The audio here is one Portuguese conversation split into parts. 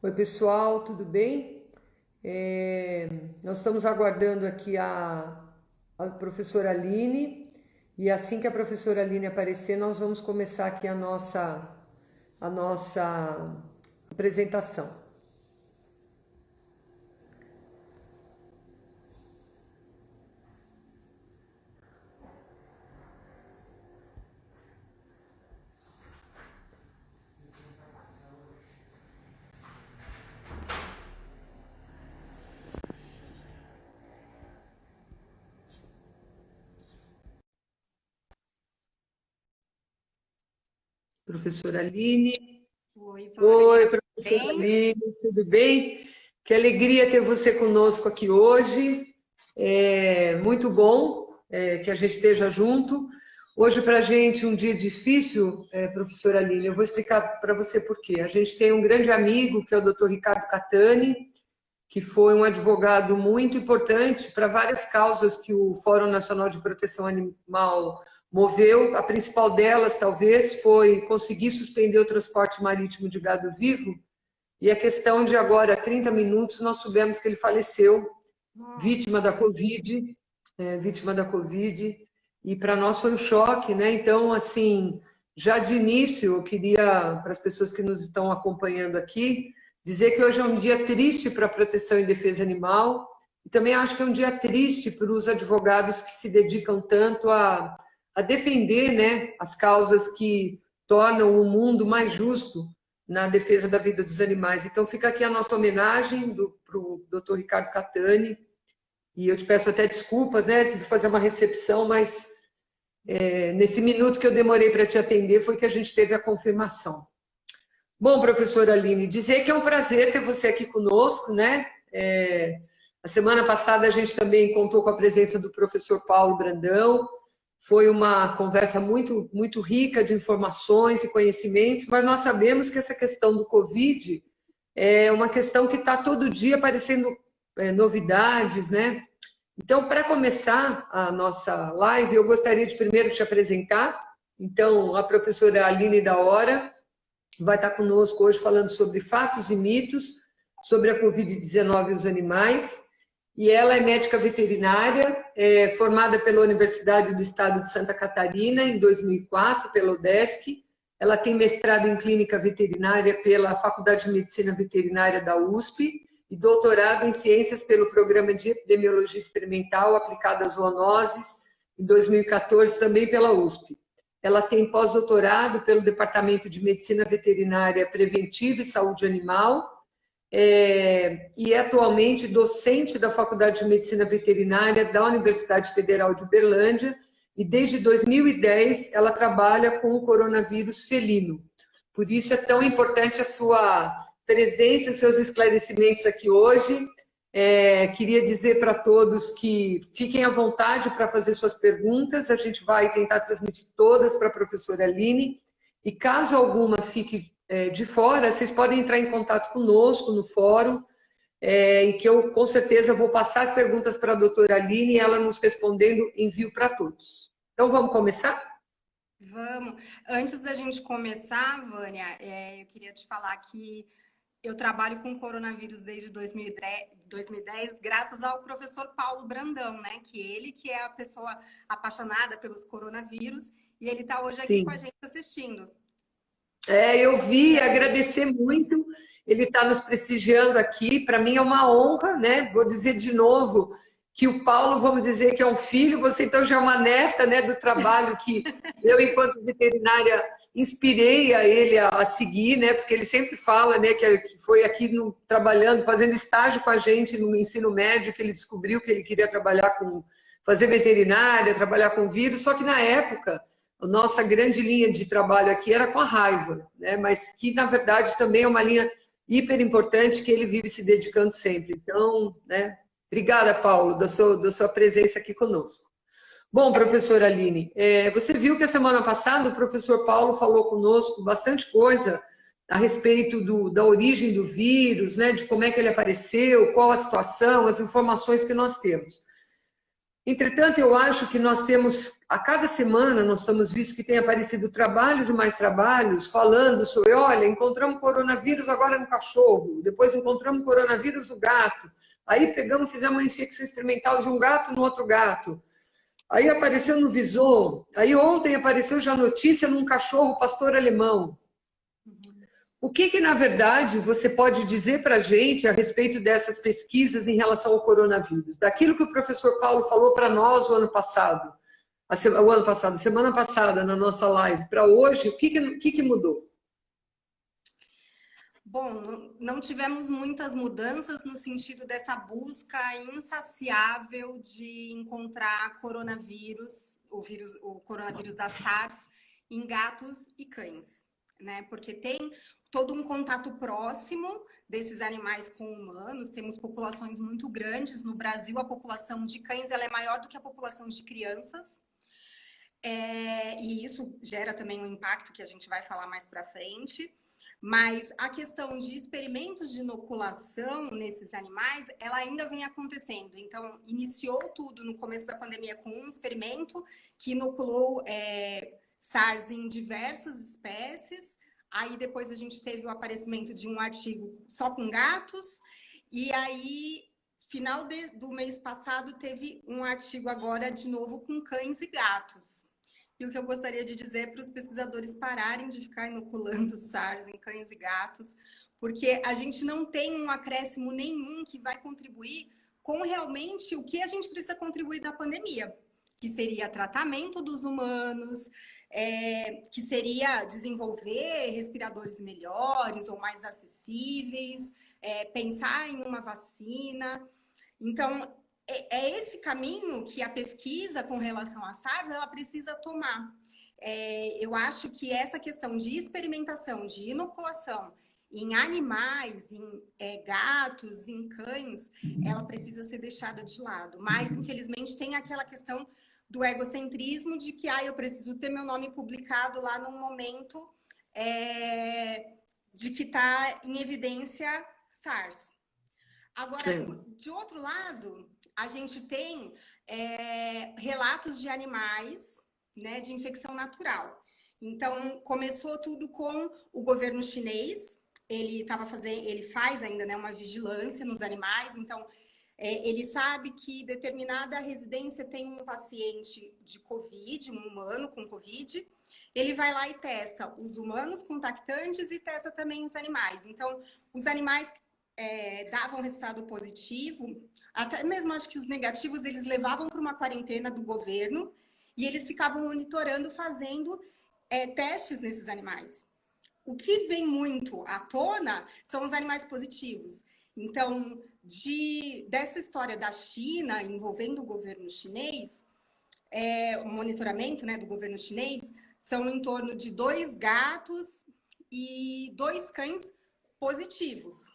Oi, pessoal, tudo bem? Nós estamos aguardando aqui a professora Aline e assim que a professora Aline aparecer, nós vamos começar aqui a nossa apresentação. Professora Aline. Oi, Vânia. Oi, professora Bem? Aline, tudo bem? Que alegria ter você conosco aqui hoje. É muito bom que a gente esteja junto. Hoje, para a gente, um dia difícil, professora Aline, eu vou explicar para você por quê. A gente tem um grande amigo, que é o Dr. Ricardo Catani, que foi um advogado muito importante para várias causas que o Fórum Nacional de Proteção Animal moveu. A principal delas, talvez, foi conseguir suspender o transporte marítimo de gado vivo. E a questão de agora, 30 minutos, nós soubemos que ele faleceu, Nossa, vítima da Covid, vítima da Covid, e para nós foi um choque, né? Então, assim, já de início, eu queria, para as pessoas que nos estão acompanhando aqui, dizer que hoje é um dia triste para a proteção e defesa animal, e também acho que é um dia triste para os advogados que se dedicam tanto a defender, né, as causas que tornam o mundo mais justo na defesa da vida dos animais. Então, fica aqui a nossa homenagem para o Dr. Ricardo Catani, e eu te peço até desculpas, né, antes de fazer uma recepção, mas nesse minuto que eu demorei para te atender foi que a gente teve a confirmação. Bom, professora Aline, dizer que é um prazer ter você aqui conosco, né? A semana passada a gente também contou com a presença do professor Paulo Brandão. Foi uma conversa muito rica de informações e conhecimentos, mas nós sabemos que essa questão do Covid é uma questão que está todo dia aparecendo novidades, né? Então, para começar a nossa live, eu gostaria de primeiro te apresentar. Então, a professora Aline da Hora vai estar conosco hoje falando sobre fatos e mitos sobre a Covid-19 e os animais. E ela é médica veterinária, formada pela Universidade do Estado de Santa Catarina em 2004, pela UDESC. Ela tem mestrado em clínica veterinária pela Faculdade de Medicina Veterinária da USP e doutorado em ciências pelo Programa de Epidemiologia Experimental aplicada às zoonoses em 2014 também pela USP. Ela tem pós-doutorado pelo Departamento de Medicina Veterinária Preventiva e Saúde Animal e é atualmente docente da Faculdade de Medicina Veterinária da Universidade Federal de Uberlândia e desde 2010 ela trabalha com o coronavírus felino. Por isso é tão importante a sua presença, os seus esclarecimentos aqui hoje. Queria dizer para todos que fiquem à vontade para fazer suas perguntas, a gente vai tentar transmitir todas para a professora Aline, e caso alguma fique de fora, vocês podem entrar em contato conosco no fórum, e que eu com certeza vou passar as perguntas para a doutora Aline e ela nos respondendo, envio para todos. Então vamos começar? vamos. Antes da gente começar, Vânia, eu queria te falar que eu trabalho com coronavírus desde 2010, graças ao professor Paulo Brandão, né? Que é a pessoa apaixonada pelos coronavírus, e ele está hoje aqui com a Sim. gente assistindo. Eu vi, agradecer muito. Ele está nos prestigiando aqui. Para mim é uma honra, né? Vou dizer de novo que o Paulo, vamos dizer que é um filho, você então já é uma neta, né, do trabalho que eu, enquanto veterinária, inspirei a ele a seguir, né? Porque ele sempre fala, né, que foi aqui trabalhando, fazendo estágio com a gente no ensino médio, que ele descobriu que ele queria trabalhar com, fazer veterinária, trabalhar com vírus, só que na época a nossa grande linha de trabalho aqui era com a raiva, né? Mas que, na verdade, também é uma linha hiper importante que ele vive se dedicando sempre. Então, né? Obrigada, Paulo, da sua presença aqui conosco. Bom, professora Aline, você viu que a semana passada o professor Paulo falou conosco bastante coisa a respeito da origem do vírus, né? De como é que ele apareceu, qual a situação, as informações que nós temos. Entretanto, eu acho que nós temos, a cada semana, nós estamos visto que tem aparecido trabalhos e mais trabalhos falando sobre, olha, encontramos coronavírus agora no cachorro, depois encontramos coronavírus no gato, aí pegamos, fizemos uma infecção experimental de um gato no outro gato, aí apareceu no Visor, aí ontem apareceu já notícia num cachorro pastor alemão. O que, na verdade, você pode dizer para a gente a respeito dessas pesquisas em relação ao coronavírus? Daquilo que o professor Paulo falou para nós o ano passado, semana passada, na nossa live, para hoje, o que mudou? Bom, não tivemos muitas mudanças no sentido dessa busca insaciável de encontrar coronavírus, o coronavírus da SARS, em gatos e cães, né? Porque tem todo um contato próximo desses animais com humanos, temos populações muito grandes. No Brasil, a população de cães ela é maior do que a população de crianças, e isso gera também um impacto que a gente vai falar mais para frente. Mas a questão de experimentos de inoculação nesses animais, ela ainda vem acontecendo. Então, iniciou tudo no começo da pandemia com um experimento que inoculou SARS em diversas espécies. Aí depois a gente teve o aparecimento de um artigo só com gatos. E aí, final do mês passado, teve um artigo agora de novo com cães e gatos. E o que eu gostaria de dizer para os pesquisadores pararem de ficar inoculando SARS em cães e gatos, porque a gente não tem um acréscimo nenhum que vai contribuir com realmente o que a gente precisa contribuir da pandemia, que seria tratamento dos humanos, que seria desenvolver respiradores melhores ou mais acessíveis, pensar em uma vacina. Então, é esse caminho que a pesquisa com relação à SARS ela precisa tomar. Eu acho que essa questão de experimentação, de inoculação em animais, em gatos, em cães, ela precisa ser deixada de lado. Mas, infelizmente, tem aquela questão do egocentrismo de que eu preciso ter meu nome publicado lá num momento de que está em evidência SARS. Agora, de outro lado, a gente tem relatos de animais, né, de infecção natural. Então, começou tudo com o governo chinês. Ele faz ainda, né, uma vigilância nos animais. Então, ele sabe que determinada residência tem um paciente de Covid, um humano com Covid. Ele vai lá e testa os humanos contactantes e testa também os animais. Então, os animais davam resultado positivo, até mesmo acho que os negativos eles levavam para uma quarentena do governo e eles ficavam monitorando, fazendo testes nesses animais. O que vem muito à tona são os animais positivos. Então, dessa história da China envolvendo o governo chinês, o monitoramento, né, do governo chinês, são em torno de 2 gatos e 2 cães positivos.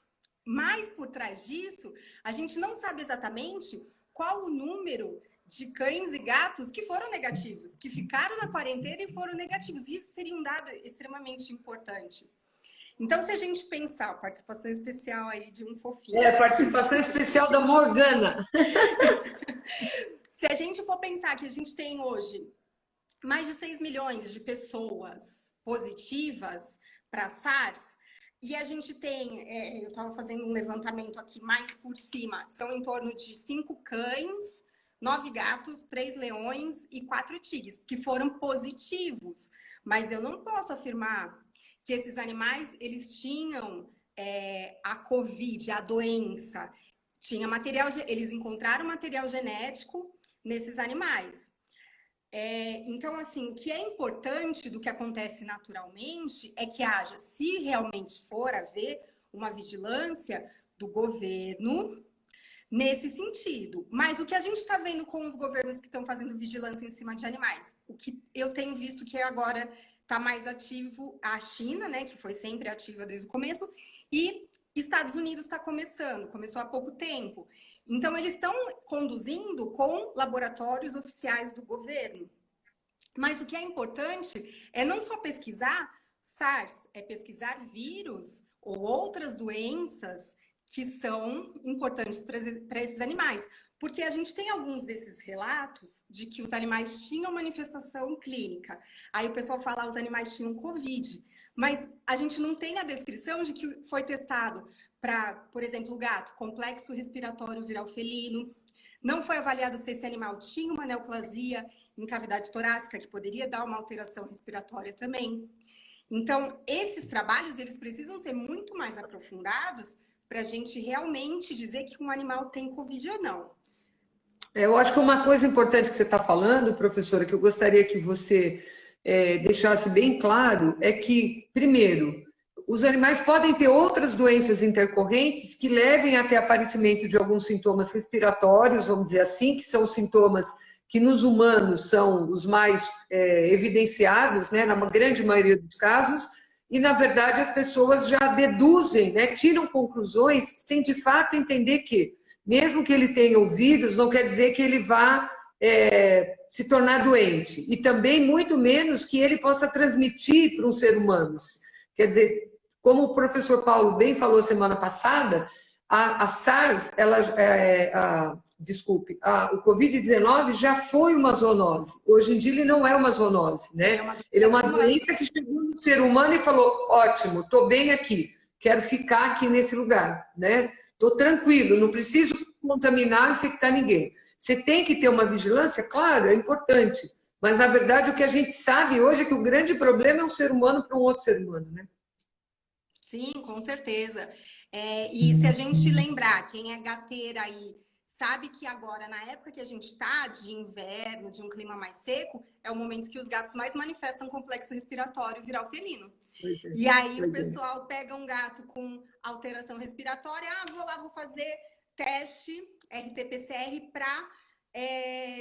Mas, por trás disso, a gente não sabe exatamente qual o número de cães e gatos que foram negativos, que ficaram na quarentena e foram negativos. Isso seria um dado extremamente importante. Então, se a gente pensar, participação especial aí de um fofinho. Participação especial da Morgana. Se a gente for pensar que a gente tem hoje mais de 6 milhões de pessoas positivas para SARS, e a gente tem, eu estava fazendo um levantamento aqui mais por cima, são em torno de 5 cães, 9 gatos, 3 leões e 4 tigres, que foram positivos. Mas eu não posso afirmar que esses animais, eles tinham a Covid, a doença. Eles encontraram material genético nesses animais. Então, assim, o que é importante do que acontece naturalmente é que haja, se realmente for haver uma vigilância do governo nesse sentido. Mas o que a gente está vendo com os governos que estão fazendo vigilância em cima de animais? O que eu tenho visto que agora está mais ativo a China, né, que foi sempre ativa desde o começo, e Estados Unidos começou há pouco tempo. Então, eles estão conduzindo com laboratórios oficiais do governo. Mas o que é importante é não só pesquisar SARS, é pesquisar vírus ou outras doenças que são importantes para esses animais. Porque a gente tem alguns desses relatos de que os animais tinham manifestação clínica. Aí o pessoal fala que os animais tinham Covid, mas a gente não tem a descrição de que foi testado para, por exemplo, o gato, complexo respiratório viral felino. Não foi avaliado se esse animal tinha uma neoplasia em cavidade torácica, que poderia dar uma alteração respiratória também. Então, esses trabalhos, eles precisam ser muito mais aprofundados para a gente realmente dizer que um animal tem Covid ou não. Eu acho que uma coisa importante que você está falando, professora, que eu gostaria que você deixasse bem claro, é que, primeiro, os animais podem ter outras doenças intercorrentes que levem até aparecimento de alguns sintomas respiratórios, vamos dizer assim, que são os sintomas que nos humanos são os mais evidenciados, né, na grande maioria dos casos, e, na verdade, as pessoas já deduzem, né, tiram conclusões sem, de fato, entender que, mesmo que ele tenha o vírus, não quer dizer que ele vá se tornar doente. E também, muito menos, que ele possa transmitir para um ser humano. Quer dizer, como o professor Paulo bem falou semana passada, a SARS, o Covid-19 já foi uma zoonose. Hoje em dia ele não é uma zoonose, né? Ele é uma doença que chegou no ser humano e falou, ótimo, estou bem aqui, quero ficar aqui nesse lugar, né? Estou tranquilo, não preciso contaminar, infectar ninguém. Você tem que ter uma vigilância, claro, é importante. Mas, na verdade, o que a gente sabe hoje é que o grande problema é um ser humano para um outro ser humano, né? Sim, com certeza. E se a gente lembrar, quem é gateira aí, sabe que agora, na época que a gente está, de inverno, de um clima mais seco, é o momento que os gatos mais manifestam complexo respiratório viral felino. E aí o pessoal pega um gato com alteração respiratória, vou lá, vou fazer teste RT-PCR para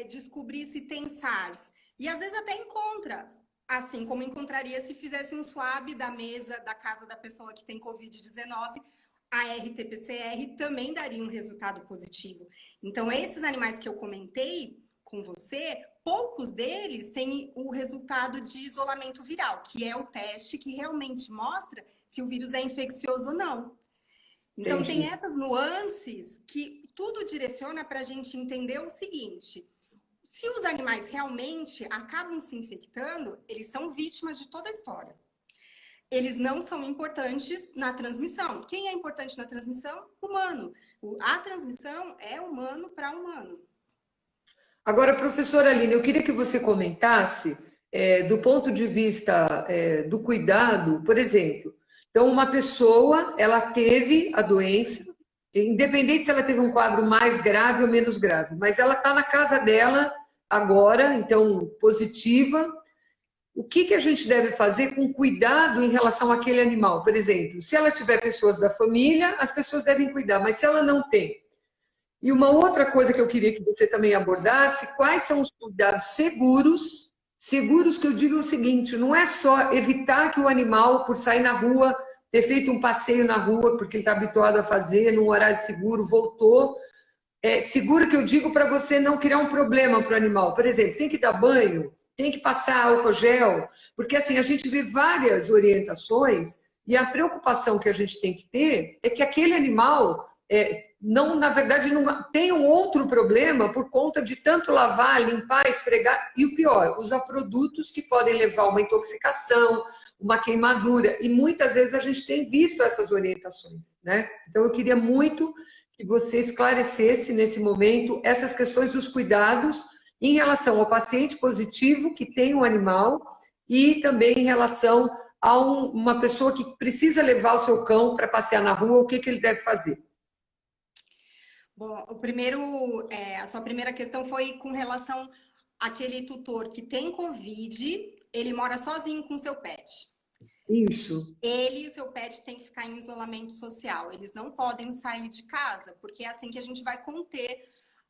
descobrir se tem SARS. E às vezes até encontra, assim como encontraria se fizesse um swab da mesa da casa da pessoa que tem Covid-19, a RT-PCR também daria um resultado positivo. Então, esses animais que eu comentei com você, poucos deles têm o resultado de isolamento viral, que é o teste que realmente mostra se o vírus é infeccioso ou não. Então, tem essas nuances que tudo direciona para a gente entender o seguinte: se os animais realmente acabam se infectando, eles são vítimas de toda a história. Eles não são importantes na transmissão. Quem é importante na transmissão? Humano. A transmissão é humano para humano. Agora, professora Aline, eu queria que você comentasse, do ponto de vista do cuidado, por exemplo. Então, uma pessoa, ela teve a doença, independente se ela teve um quadro mais grave ou menos grave, mas ela está na casa dela agora, então, positiva. O que a gente deve fazer com cuidado em relação àquele animal? Por exemplo, se ela tiver pessoas da família, as pessoas devem cuidar, mas se ela não tem. E uma outra coisa que eu queria que você também abordasse, quais são os cuidados seguros? Seguros que eu digo o seguinte, não é só evitar que o animal, por sair na rua, ter feito um passeio na rua, porque ele está habituado a fazer, num horário seguro, voltou. Seguro que eu digo para você não criar um problema para o animal. Por exemplo, tem que dar banho, tem que passar álcool gel, porque assim, a gente vê várias orientações e a preocupação que a gente tem que ter é que aquele animal não, na verdade, não tem um outro problema por conta de tanto lavar, limpar, esfregar e o pior, usar produtos que podem levar a uma intoxicação, uma queimadura e muitas vezes a gente tem visto essas orientações, né? Então eu queria muito que você esclarecesse nesse momento essas questões dos cuidados em relação ao paciente positivo que tem um animal e também em relação a uma pessoa que precisa levar o seu cão para passear na rua, o que ele deve fazer? Bom, a sua primeira questão foi com relação àquele tutor que tem Covid, ele mora sozinho com seu pet. Isso. Ele e o seu pet têm que ficar em isolamento social. Eles não podem sair de casa, porque é assim que a gente vai conter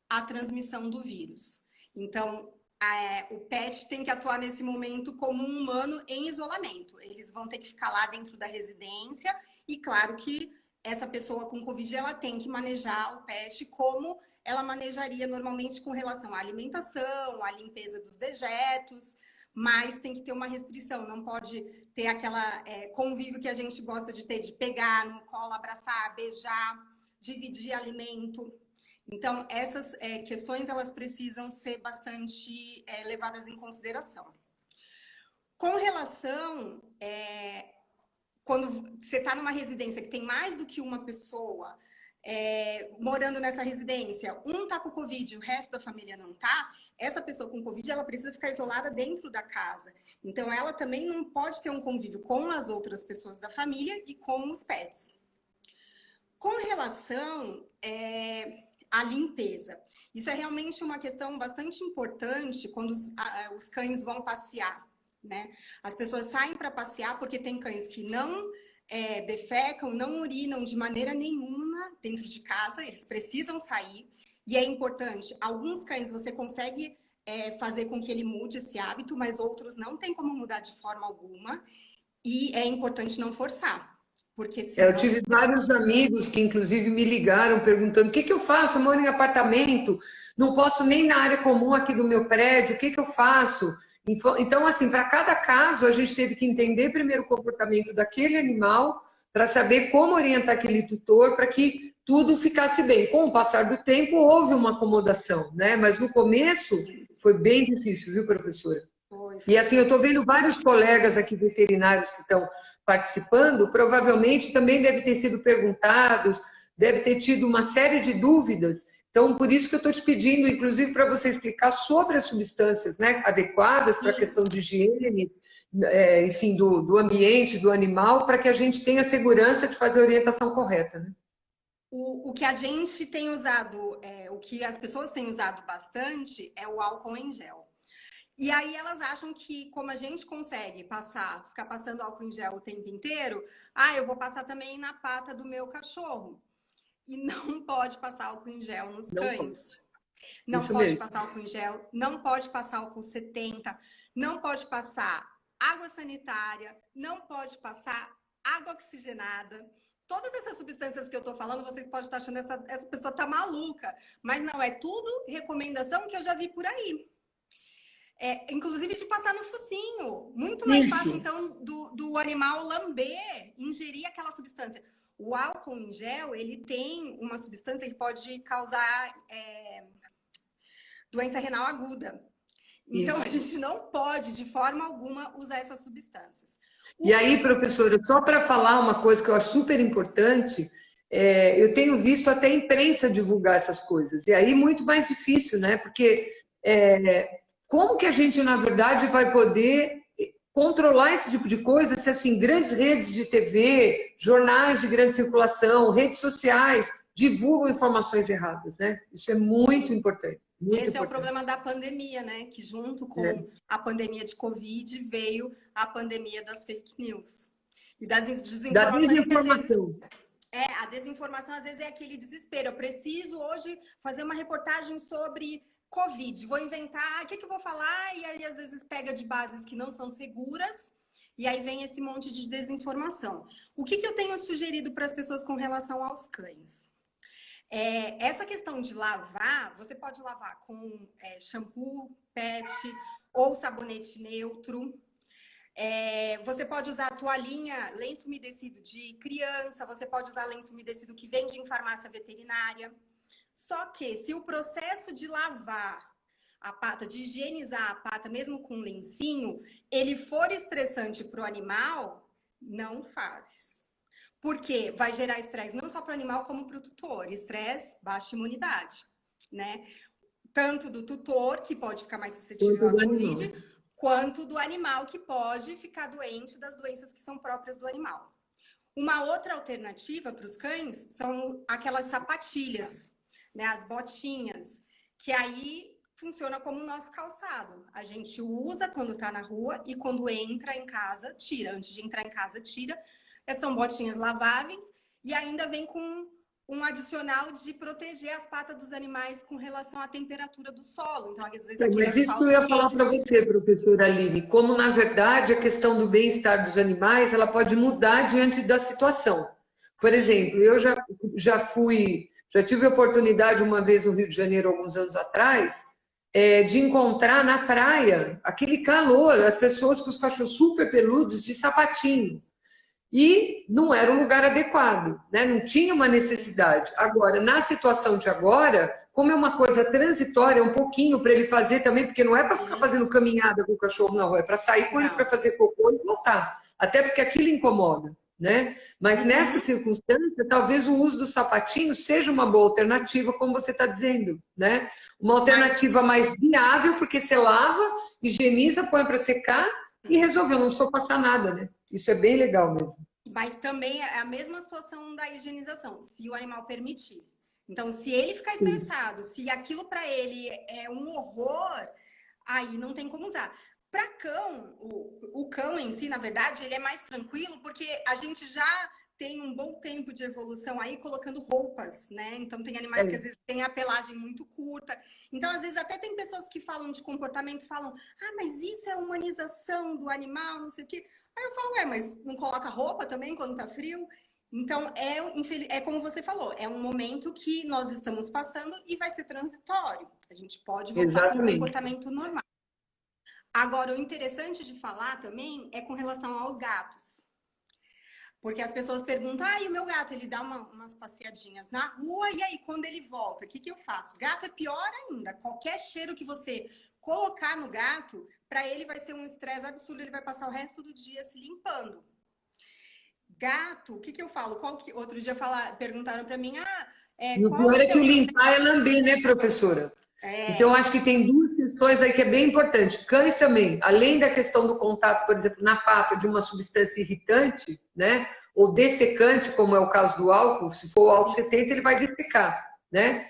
a transmissão do vírus. Então, o pet tem que atuar nesse momento como um humano em isolamento. Eles vão ter que ficar lá dentro da residência e, claro que essa pessoa com Covid, ela tem que manejar o pet como ela manejaria normalmente com relação à alimentação, à limpeza dos dejetos, mas tem que ter uma restrição, não pode ter aquela convívio que a gente gosta de ter, de pegar no colo, abraçar, beijar, dividir alimento. Então, essas questões, elas precisam ser bastante levadas em consideração. Com relação, quando você está numa residência que tem mais do que uma pessoa morando nessa residência, um está com Covid e o resto da família não está, essa pessoa com Covid, ela precisa ficar isolada dentro da casa. Então, ela também não pode ter um convívio com as outras pessoas da família e com os pets. Com relação à limpeza, isso é realmente uma questão bastante importante quando os cães vão passear, né? As pessoas saem para passear porque tem cães que não defecam, não urinam de maneira nenhuma dentro de casa, eles precisam sair. E é importante, alguns cães você consegue fazer com que ele mude esse hábito, mas outros não tem como mudar de forma alguma. E é importante não forçar, porque senão... Eu tive vários amigos que, inclusive, me ligaram perguntando o que eu faço? Eu moro em apartamento, não posso nem na área comum aqui do meu prédio, o que eu faço? Então, assim, para cada caso, a gente teve que entender primeiro o comportamento daquele animal para saber como orientar aquele tutor para que tudo ficasse bem. Com o passar do tempo, houve uma acomodação, né? Mas no começo foi bem difícil, viu, professora? E assim, eu estou vendo vários colegas aqui veterinários que estão participando, provavelmente também deve ter sido perguntados, deve ter tido uma série de dúvidas. Então, por isso que eu estou te pedindo, inclusive, para você explicar sobre as substâncias, né, adequadas para a questão de higiene, enfim, do ambiente, do animal, para que a gente tenha segurança de fazer a orientação correta, né? O que a gente tem usado, o que as pessoas têm usado bastante é o álcool em gel. E aí elas acham que, como a gente consegue ficar passando álcool em gel o tempo inteiro, eu vou passar também na pata do meu cachorro. E não pode passar álcool em gel nos cães. Não pode passar álcool em gel, não pode passar álcool 70, não pode passar água sanitária, não pode passar água oxigenada. Todas essas substâncias que eu tô falando, vocês podem estar achando essa pessoa tá maluca. Mas não, é tudo recomendação que eu já vi por aí. Inclusive de passar no focinho. Muito mais fácil, então, do animal lamber, ingerir aquela substância. O álcool em gel, ele tem uma substância que pode causar doença renal aguda. Então, a gente não pode, de forma alguma, usar essas substâncias. E aí, professora, só para falar uma coisa que eu acho super importante, eu tenho visto até a imprensa divulgar essas coisas. E aí, muito mais difícil, né? Porque como que a gente, na verdade, vai poder controlar esse tipo de coisa se, assim, grandes redes de TV, jornais de grande circulação, redes sociais divulgam informações erradas, né? Isso é muito importante. Esse é o problema da pandemia, né? Que junto com a pandemia de Covid veio a pandemia das fake news. E das desinformações. Da desinformação. A desinformação, às vezes, é aquele desespero. Eu preciso hoje fazer uma reportagem sobre Covid. Vou inventar, o que eu vou falar? E aí, às vezes, pega de bases que não são seguras. E aí vem esse monte de desinformação. O que eu tenho sugerido para as pessoas com relação aos cães? Essa questão de lavar, você pode lavar com shampoo, pet ou sabonete neutro. Você pode usar toalhinha, lenço umedecido de criança, você pode usar lenço umedecido que vende em farmácia veterinária. Só que se o processo de lavar a pata, de higienizar a pata, mesmo com lencinho, ele for estressante para o animal, não faz. Porque vai gerar estresse não só para o animal, como para o tutor. Estresse, baixa imunidade, né? Tanto do tutor, que pode ficar mais suscetível à Covid, quanto do animal, que pode ficar doente das doenças que são próprias do animal. Uma outra alternativa para os cães são aquelas sapatilhas, né? As botinhas, que aí funciona como o nosso calçado. A gente usa quando está na rua e quando entra em casa, tira. Antes de entrar em casa, tira. São botinhas laváveis e ainda vem com um adicional de proteger as patas dos animais com relação à temperatura do solo. Então, às vezes, mas isso que eu ia falar para você, professora Aline, como, na verdade, a questão do bem-estar dos animais, ela pode mudar diante da situação. Por exemplo, eu já tive a oportunidade uma vez no Rio de Janeiro, alguns anos atrás, de encontrar na praia aquele calor, as pessoas com os cachorros super peludos de sapatinho. e não era um lugar adequado, né? Não tinha uma necessidade. Agora, na situação de agora, como é uma coisa transitória, um pouquinho para ele fazer também, porque não é para ficar fazendo caminhada com o cachorro na rua, é para sair com ele para fazer cocô e voltar. Até porque aquilo incomoda, né? Mas nessa circunstância, talvez o uso do sapatinho seja uma boa alternativa, como você está dizendo, né? Uma alternativa mais viável, porque você lava, higieniza, põe para secar e resolveu, não precisou passar nada, né? Isso é bem legal mesmo. Mas também é a mesma situação da higienização, se o animal permitir. Então, se ele ficar estressado, se aquilo para ele é um horror, aí não tem como usar. Para cão, o cão em si, na verdade, ele é mais tranquilo, porque a gente já tem um bom tempo de evolução aí colocando roupas, né? Então, tem animais que às vezes têm a pelagem muito curta. Então, às vezes, até tem pessoas que falam de comportamento, falam, mas isso é humanização do animal, não sei o quê. Aí eu falo, mas não coloca roupa também quando tá frio? Então, é como você falou, é um momento que nós estamos passando e vai ser transitório. A gente pode voltar para um comportamento normal. Agora, o interessante de falar também é com relação aos gatos. Porque as pessoas perguntam, e o meu gato, ele dá umas passeadinhas na rua, e aí, quando ele volta, o que eu faço? Gato é pior ainda. Qualquer cheiro que você colocar no gato, para ele vai ser um estresse absurdo, ele vai passar o resto do dia se limpando. Gato, o que eu falo? Outro dia perguntaram para mim, o pior é que o limpar é lamber, né, professora? Então, acho que tem duas questões aí que é bem importante. Cães também, além da questão do contato, por exemplo, na pata de uma substância irritante, né, ou dessecante, como é o caso do álcool, se for o álcool 70, ele vai dessecar, né?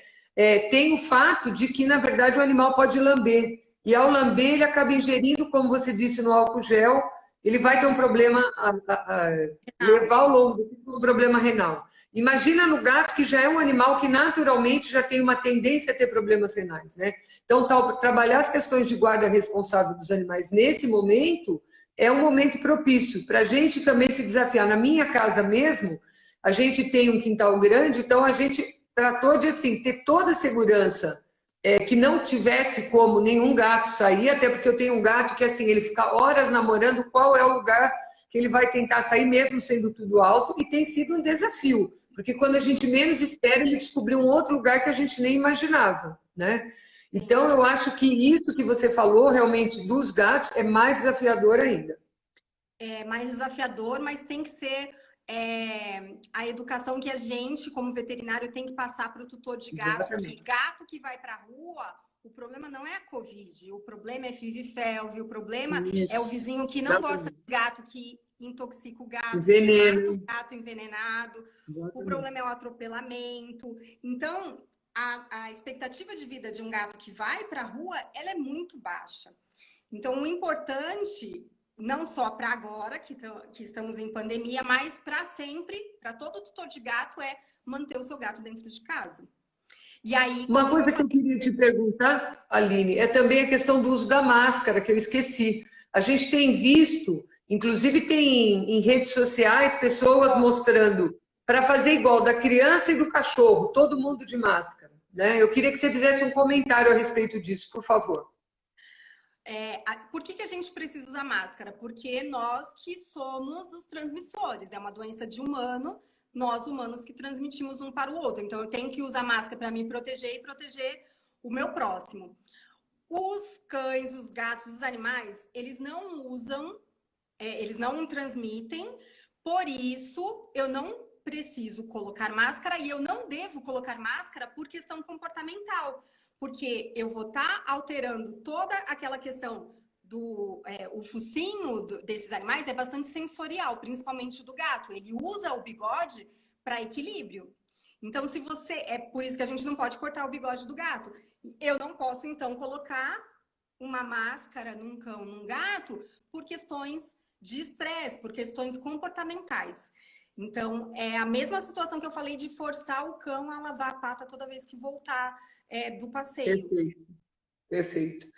Tem o fato de que, na verdade, o animal pode lamber. E ao lamber, ele acaba ingerindo, como você disse, no álcool gel, ele vai ter um problema, levar ao longo do tempo um problema renal. Imagina no gato, que já é um animal que naturalmente já tem uma tendência a ter problemas renais, né? Então, trabalhar as questões de guarda responsável dos animais nesse momento é um momento propício para a gente também se desafiar. Na minha casa mesmo, a gente tem um quintal grande, então a gente tratou de, assim, ter toda a segurança, que não tivesse como nenhum gato sair, até porque eu tenho um gato que, assim, ele fica horas namorando qual é o lugar que ele vai tentar sair, mesmo sendo tudo alto, e tem sido um desafio, porque quando a gente menos espera, ele descobriu um outro lugar que a gente nem imaginava, né? Então, eu acho que isso que você falou, realmente, dos gatos, é mais desafiador ainda. É mais desafiador, mas tem que ser a educação que a gente, como veterinário, tem que passar para o tutor de gato. Exatamente. Que gato que vai para a rua, o problema não é a Covid, o problema é FIV-FeLV, o problema é o vizinho que não gosta de gato, que intoxica o gato, veneno, mata o gato envenenado. Exatamente. O problema é o atropelamento. Então, a expectativa de vida de um gato que vai para a rua, ela é muito baixa. Então, o importante, não só para agora, que estamos em pandemia, mas para sempre, para todo tutor de gato, é manter o seu gato dentro de casa. E aí, uma coisa que eu queria te perguntar, Aline, é também a questão do uso da máscara, que eu esqueci. A gente tem visto, inclusive tem em redes sociais, pessoas mostrando para fazer igual da criança e do cachorro, todo mundo de máscara, né? Eu queria que você fizesse um comentário a respeito disso, por favor. Por que a gente precisa usar máscara? Porque nós que somos os transmissores, é uma doença de humano, nós humanos que transmitimos um para o outro. Então, eu tenho que usar máscara para me proteger e proteger o meu próximo. Os cães, os gatos, os animais, eles não usam, eles não transmitem, por isso eu não preciso colocar máscara e eu não devo colocar máscara por questão comportamental. Porque eu vou estar alterando toda aquela questão o focinho desses animais é bastante sensorial, principalmente do gato. Ele usa o bigode para equilíbrio. Então, é por isso que a gente não pode cortar o bigode do gato. Eu não posso, então, colocar uma máscara num cão, num gato, por questões de estresse, por questões comportamentais. Então, é a mesma situação que eu falei de forçar o cão a lavar a pata toda vez que voltar do passeio. Perfeito.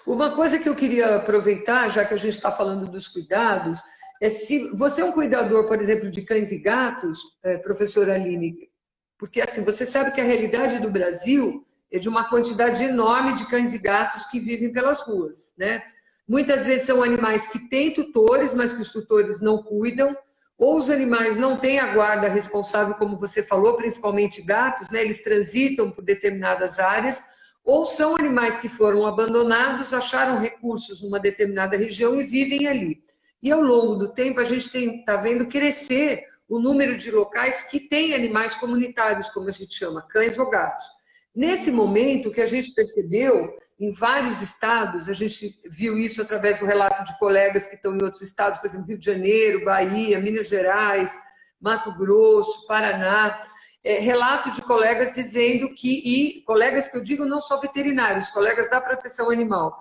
Uma coisa que eu queria aproveitar, já que a gente está falando dos cuidados, é se você é um cuidador, por exemplo, de cães e gatos, professora Aline, porque assim, você sabe que a realidade do Brasil é de uma quantidade enorme de cães e gatos que vivem pelas ruas, né? Muitas vezes são animais que têm tutores, mas que os tutores não cuidam, ou os animais não têm a guarda responsável, como você falou, principalmente gatos, né? Eles transitam por determinadas áreas, ou são animais que foram abandonados, acharam recursos numa determinada região e vivem ali. E ao longo do tempo a gente está vendo crescer o número de locais que têm animais comunitários, como a gente chama, cães ou gatos. Nesse momento, o que a gente percebeu em vários estados, a gente viu isso através do relato de colegas que estão em outros estados, por exemplo, Rio de Janeiro, Bahia, Minas Gerais, Mato Grosso, Paraná, relato de colegas dizendo que, e colegas que eu digo não só veterinários, colegas da proteção animal,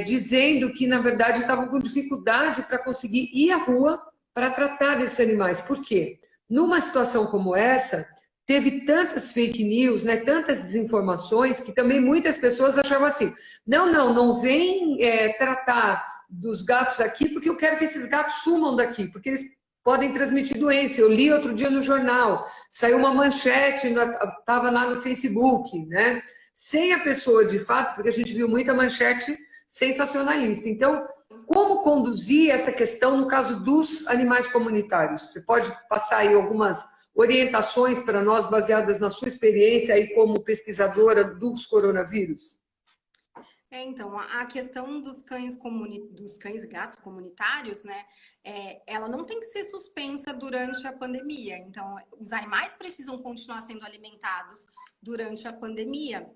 dizendo que, na verdade, estavam com dificuldade para conseguir ir à rua para tratar desses animais. Por quê? Numa situação como essa, teve tantas fake news, né, tantas desinformações, que também muitas pessoas achavam assim, não vem tratar dos gatos aqui, porque eu quero que esses gatos sumam daqui, porque eles podem transmitir doença. Eu li outro dia no jornal, saiu uma manchete, estava lá no Facebook, né, sem a pessoa de fato, porque a gente viu muita manchete sensacionalista. Então, como conduzir essa questão no caso dos animais comunitários? Você pode passar aí algumas orientações para nós, baseadas na sua experiência aí como pesquisadora dos coronavírus? Então, a questão dos cães e gatos comunitários, né, ela não tem que ser suspensa durante a pandemia. Então, os animais precisam continuar sendo alimentados durante a pandemia.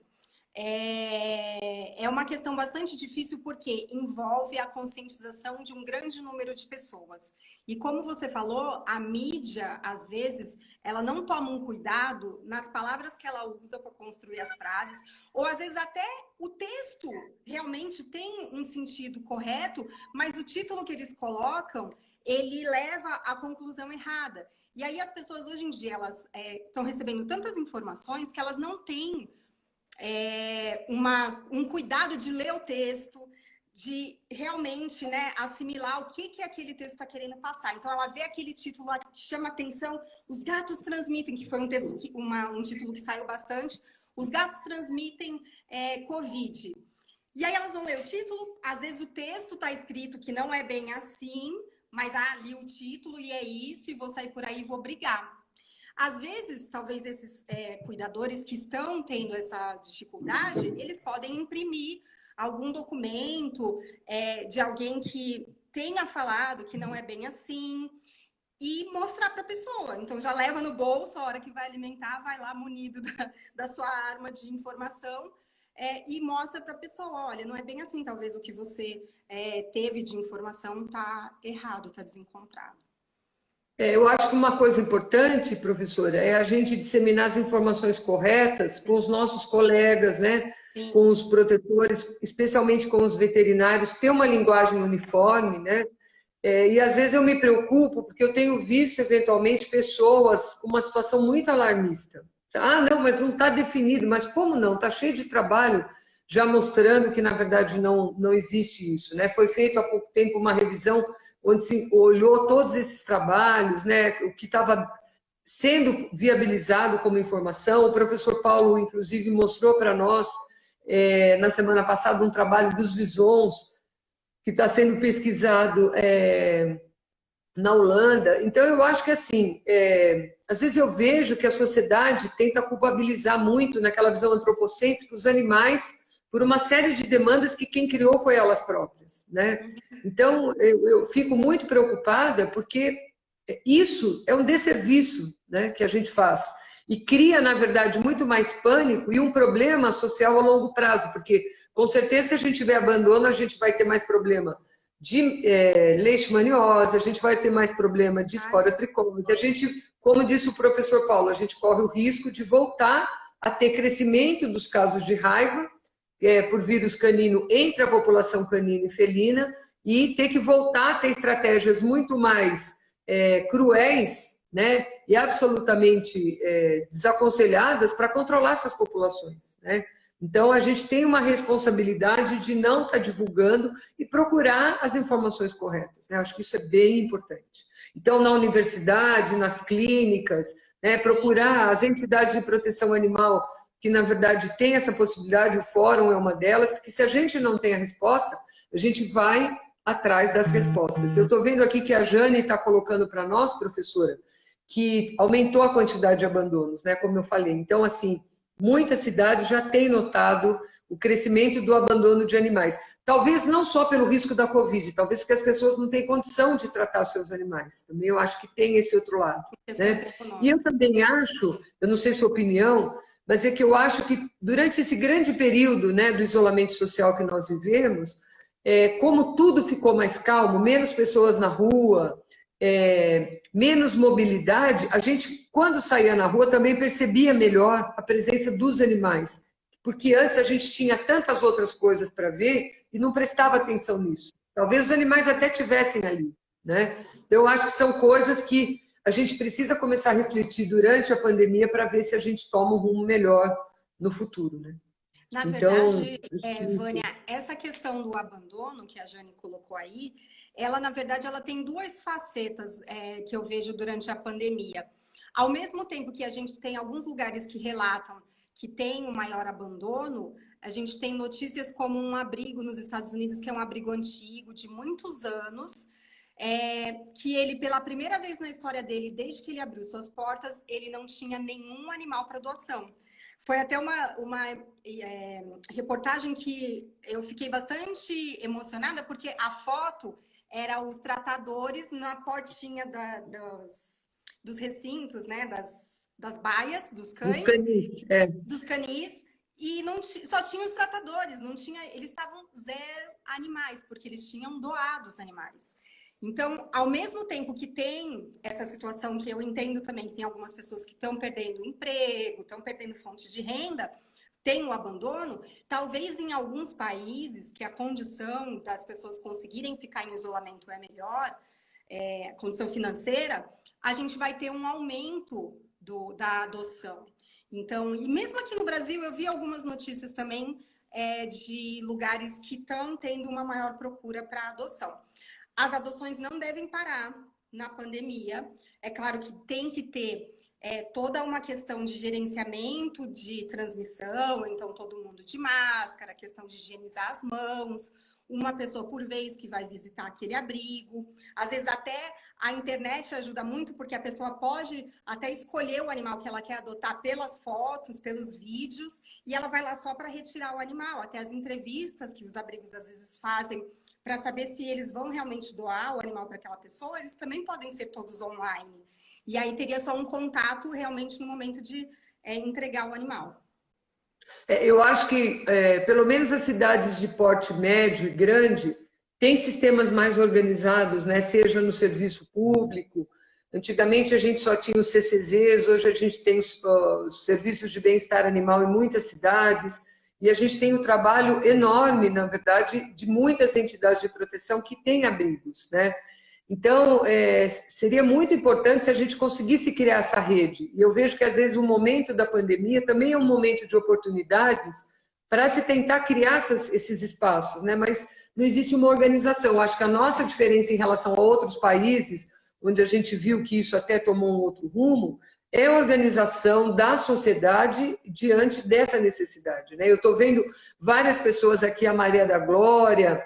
É uma questão bastante difícil porque envolve a conscientização de um grande número de pessoas. E como você falou, a mídia, às vezes, ela não toma um cuidado nas palavras que ela usa para construir as frases, ou às vezes até o texto realmente tem um sentido correto, mas o título que eles colocam, ele leva à conclusão errada. E aí as pessoas hoje em dia, elas estão recebendo tantas informações que elas não têm um cuidado de ler o texto, de realmente, né, assimilar o que aquele texto está querendo passar. Então, ela vê aquele título lá que chama atenção, os gatos transmitem, que foi um título que saiu bastante, os gatos transmitem Covid. E aí elas vão ler o título, às vezes o texto está escrito que não é bem assim, mas li o título e é isso, e vou sair por aí e vou brigar. Às vezes, talvez esses cuidadores que estão tendo essa dificuldade, eles podem imprimir algum documento de alguém que tenha falado que não é bem assim e mostrar para a pessoa. Então, já leva no bolso, a hora que vai alimentar, vai lá munido da sua arma de informação e mostra para a pessoa, olha, não é bem assim, talvez o que você teve de informação está errado, está desencontrado. Eu acho que uma coisa importante, professora, é a gente disseminar as informações corretas com os nossos colegas, né? Sim. Com os protetores, especialmente com os veterinários, ter uma linguagem uniforme, né? E às vezes eu me preocupo, porque eu tenho visto, eventualmente, pessoas com uma situação muito alarmista. Não, mas não está definido. Mas como não? Está cheio de trabalho já mostrando que, na verdade, não existe isso, né? Foi feito há pouco tempo uma revisão onde se olhou todos esses trabalhos, né, o que estava sendo viabilizado como informação. O professor Paulo, inclusive, mostrou para nós, na semana passada, um trabalho dos visons, que está sendo pesquisado na Holanda. Então, eu acho que, assim, às vezes eu vejo que a sociedade tenta culpabilizar muito, naquela visão antropocêntrica, os animais por uma série de demandas que quem criou foi elas próprias, né? Então, eu fico muito preocupada porque isso é um desserviço, né, que a gente faz e cria, na verdade, muito mais pânico e um problema social a longo prazo, porque, com certeza, se a gente tiver abandono, a gente vai ter mais problema de leishmaniose, a gente vai ter mais problema de esporotricose. A gente, como disse o professor Paulo, a gente corre o risco de voltar a ter crescimento dos casos de raiva por vírus canino entre a população canina e felina e ter que voltar a ter estratégias muito mais cruéis, né, e absolutamente desaconselhadas para controlar essas populações, né? Então, a gente tem uma responsabilidade de não estar divulgando e procurar as informações corretas, né? Acho que isso é bem importante. Então, na universidade, nas clínicas, né, procurar as entidades de proteção animal que, na verdade, tem essa possibilidade, o fórum é uma delas, porque se a gente não tem a resposta, a gente vai atrás das respostas. Eu estou vendo aqui que a Jane está colocando para nós, professora, que aumentou a quantidade de abandonos, né? Como eu falei. Então, assim, muitas cidades já têm notado o crescimento do abandono de animais. Talvez não só pelo risco da Covid, talvez porque as pessoas não têm condição de tratar seus animais. Também eu acho que tem esse outro lado, né? E eu também acho, eu não sei sua opinião, mas é que eu acho que durante esse grande período, né, do isolamento social que nós vivemos, como tudo ficou mais calmo, menos pessoas na rua, menos mobilidade, a gente, quando saía na rua, também percebia melhor a presença dos animais, porque antes a gente tinha tantas outras coisas para ver e não prestava atenção nisso. Talvez os animais até tivessem ali, né? Então, eu acho que são coisas que a gente precisa começar a refletir durante a pandemia para ver se a gente toma um rumo melhor no futuro, né? Na Então, verdade, Vânia, essa questão do abandono que a Jane colocou aí, ela, na verdade, ela tem duas facetas que eu vejo durante a pandemia. Ao mesmo tempo que a gente tem alguns lugares que relatam que tem um maior abandono, a gente tem notícias como um abrigo nos Estados Unidos, que é um abrigo antigo, de muitos anos, que ele, pela primeira vez na história dele, desde que ele abriu suas portas, ele não tinha nenhum animal para doação. Foi até uma reportagem que eu fiquei bastante emocionada, porque a foto era os tratadores na portinha dos recintos, né, das baias, dos cães, dos canis, e só tinha os tratadores, não tinha, eles estavam zero animais, porque eles tinham doado os animais. Então, ao mesmo tempo que tem essa situação que eu entendo também, que tem algumas pessoas que estão perdendo emprego, estão perdendo fonte de renda, tem o abandono, talvez em alguns países que a condição das pessoas conseguirem ficar em isolamento é melhor, condição financeira, a gente vai ter um aumento da adoção. Então, e mesmo aqui no Brasil, eu vi algumas notícias também de lugares que estão tendo uma maior procura para adoção. As adoções não devem parar na pandemia. É claro que tem que ter toda uma questão de gerenciamento de transmissão, então todo mundo de máscara, questão de higienizar as mãos, uma pessoa por vez que vai visitar aquele abrigo. Às vezes até a internet ajuda muito, porque a pessoa pode até escolher o animal que ela quer adotar pelas fotos, pelos vídeos, e ela vai lá só para retirar o animal. Até as entrevistas que os abrigos às vezes fazem para saber se eles vão realmente doar o animal para aquela pessoa, eles também podem ser todos online. E aí teria só um contato realmente no momento de entregar o animal. Eu acho que, pelo menos as cidades de porte médio e grande, têm sistemas mais organizados, né? Seja no serviço público. Antigamente a gente só tinha os CCZs, hoje a gente tem os serviços de bem-estar animal em muitas cidades. E a gente tem um trabalho enorme, na verdade, de muitas entidades de proteção que têm abrigos, né? Então, seria muito importante se a gente conseguisse criar essa rede. E eu vejo que, às vezes, o momento da pandemia também é um momento de oportunidades para se tentar criar esses espaços, né? Mas não existe uma organização. Eu acho que a nossa diferença em relação a outros países, onde a gente viu que isso até tomou um outro rumo, é a organização da sociedade diante dessa necessidade, né? Eu estou vendo várias pessoas aqui, a Maria da Glória,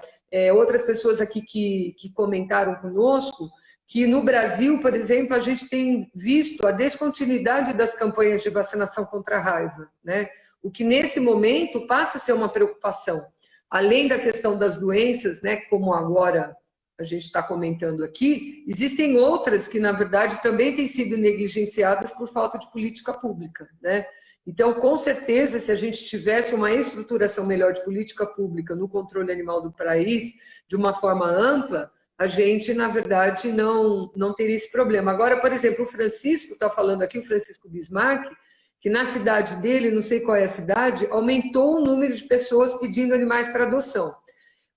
outras pessoas aqui que comentaram conosco, que no Brasil, por exemplo, a gente tem visto a descontinuidade das campanhas de vacinação contra a raiva, né? O que nesse momento passa a ser uma preocupação. Além da questão das doenças, né, como agora a gente está comentando aqui, existem outras que, na verdade, também têm sido negligenciadas por falta de política pública, né? Então, com certeza, se a gente tivesse uma estruturação melhor de política pública no controle animal do país, de uma forma ampla, a gente, na verdade, não teria esse problema. Agora, por exemplo, o Francisco está falando aqui, o Francisco Bismarck, que na cidade dele, não sei qual é a cidade, aumentou o número de pessoas pedindo animais para adoção.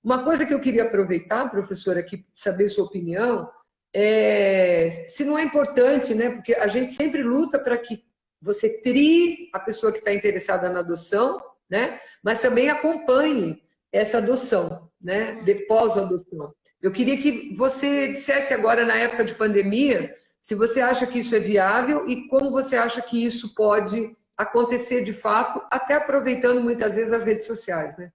Uma coisa que eu queria aproveitar, professora, aqui, saber sua opinião, se não é importante, né? Porque a gente sempre luta para que você trie a pessoa que está interessada na adoção, né? Mas também acompanhe essa adoção, né? De pós-adoção. Eu queria que você dissesse agora, na época de pandemia, se você acha que isso é viável e como você acha que isso pode acontecer de fato, até aproveitando muitas vezes as redes sociais, né?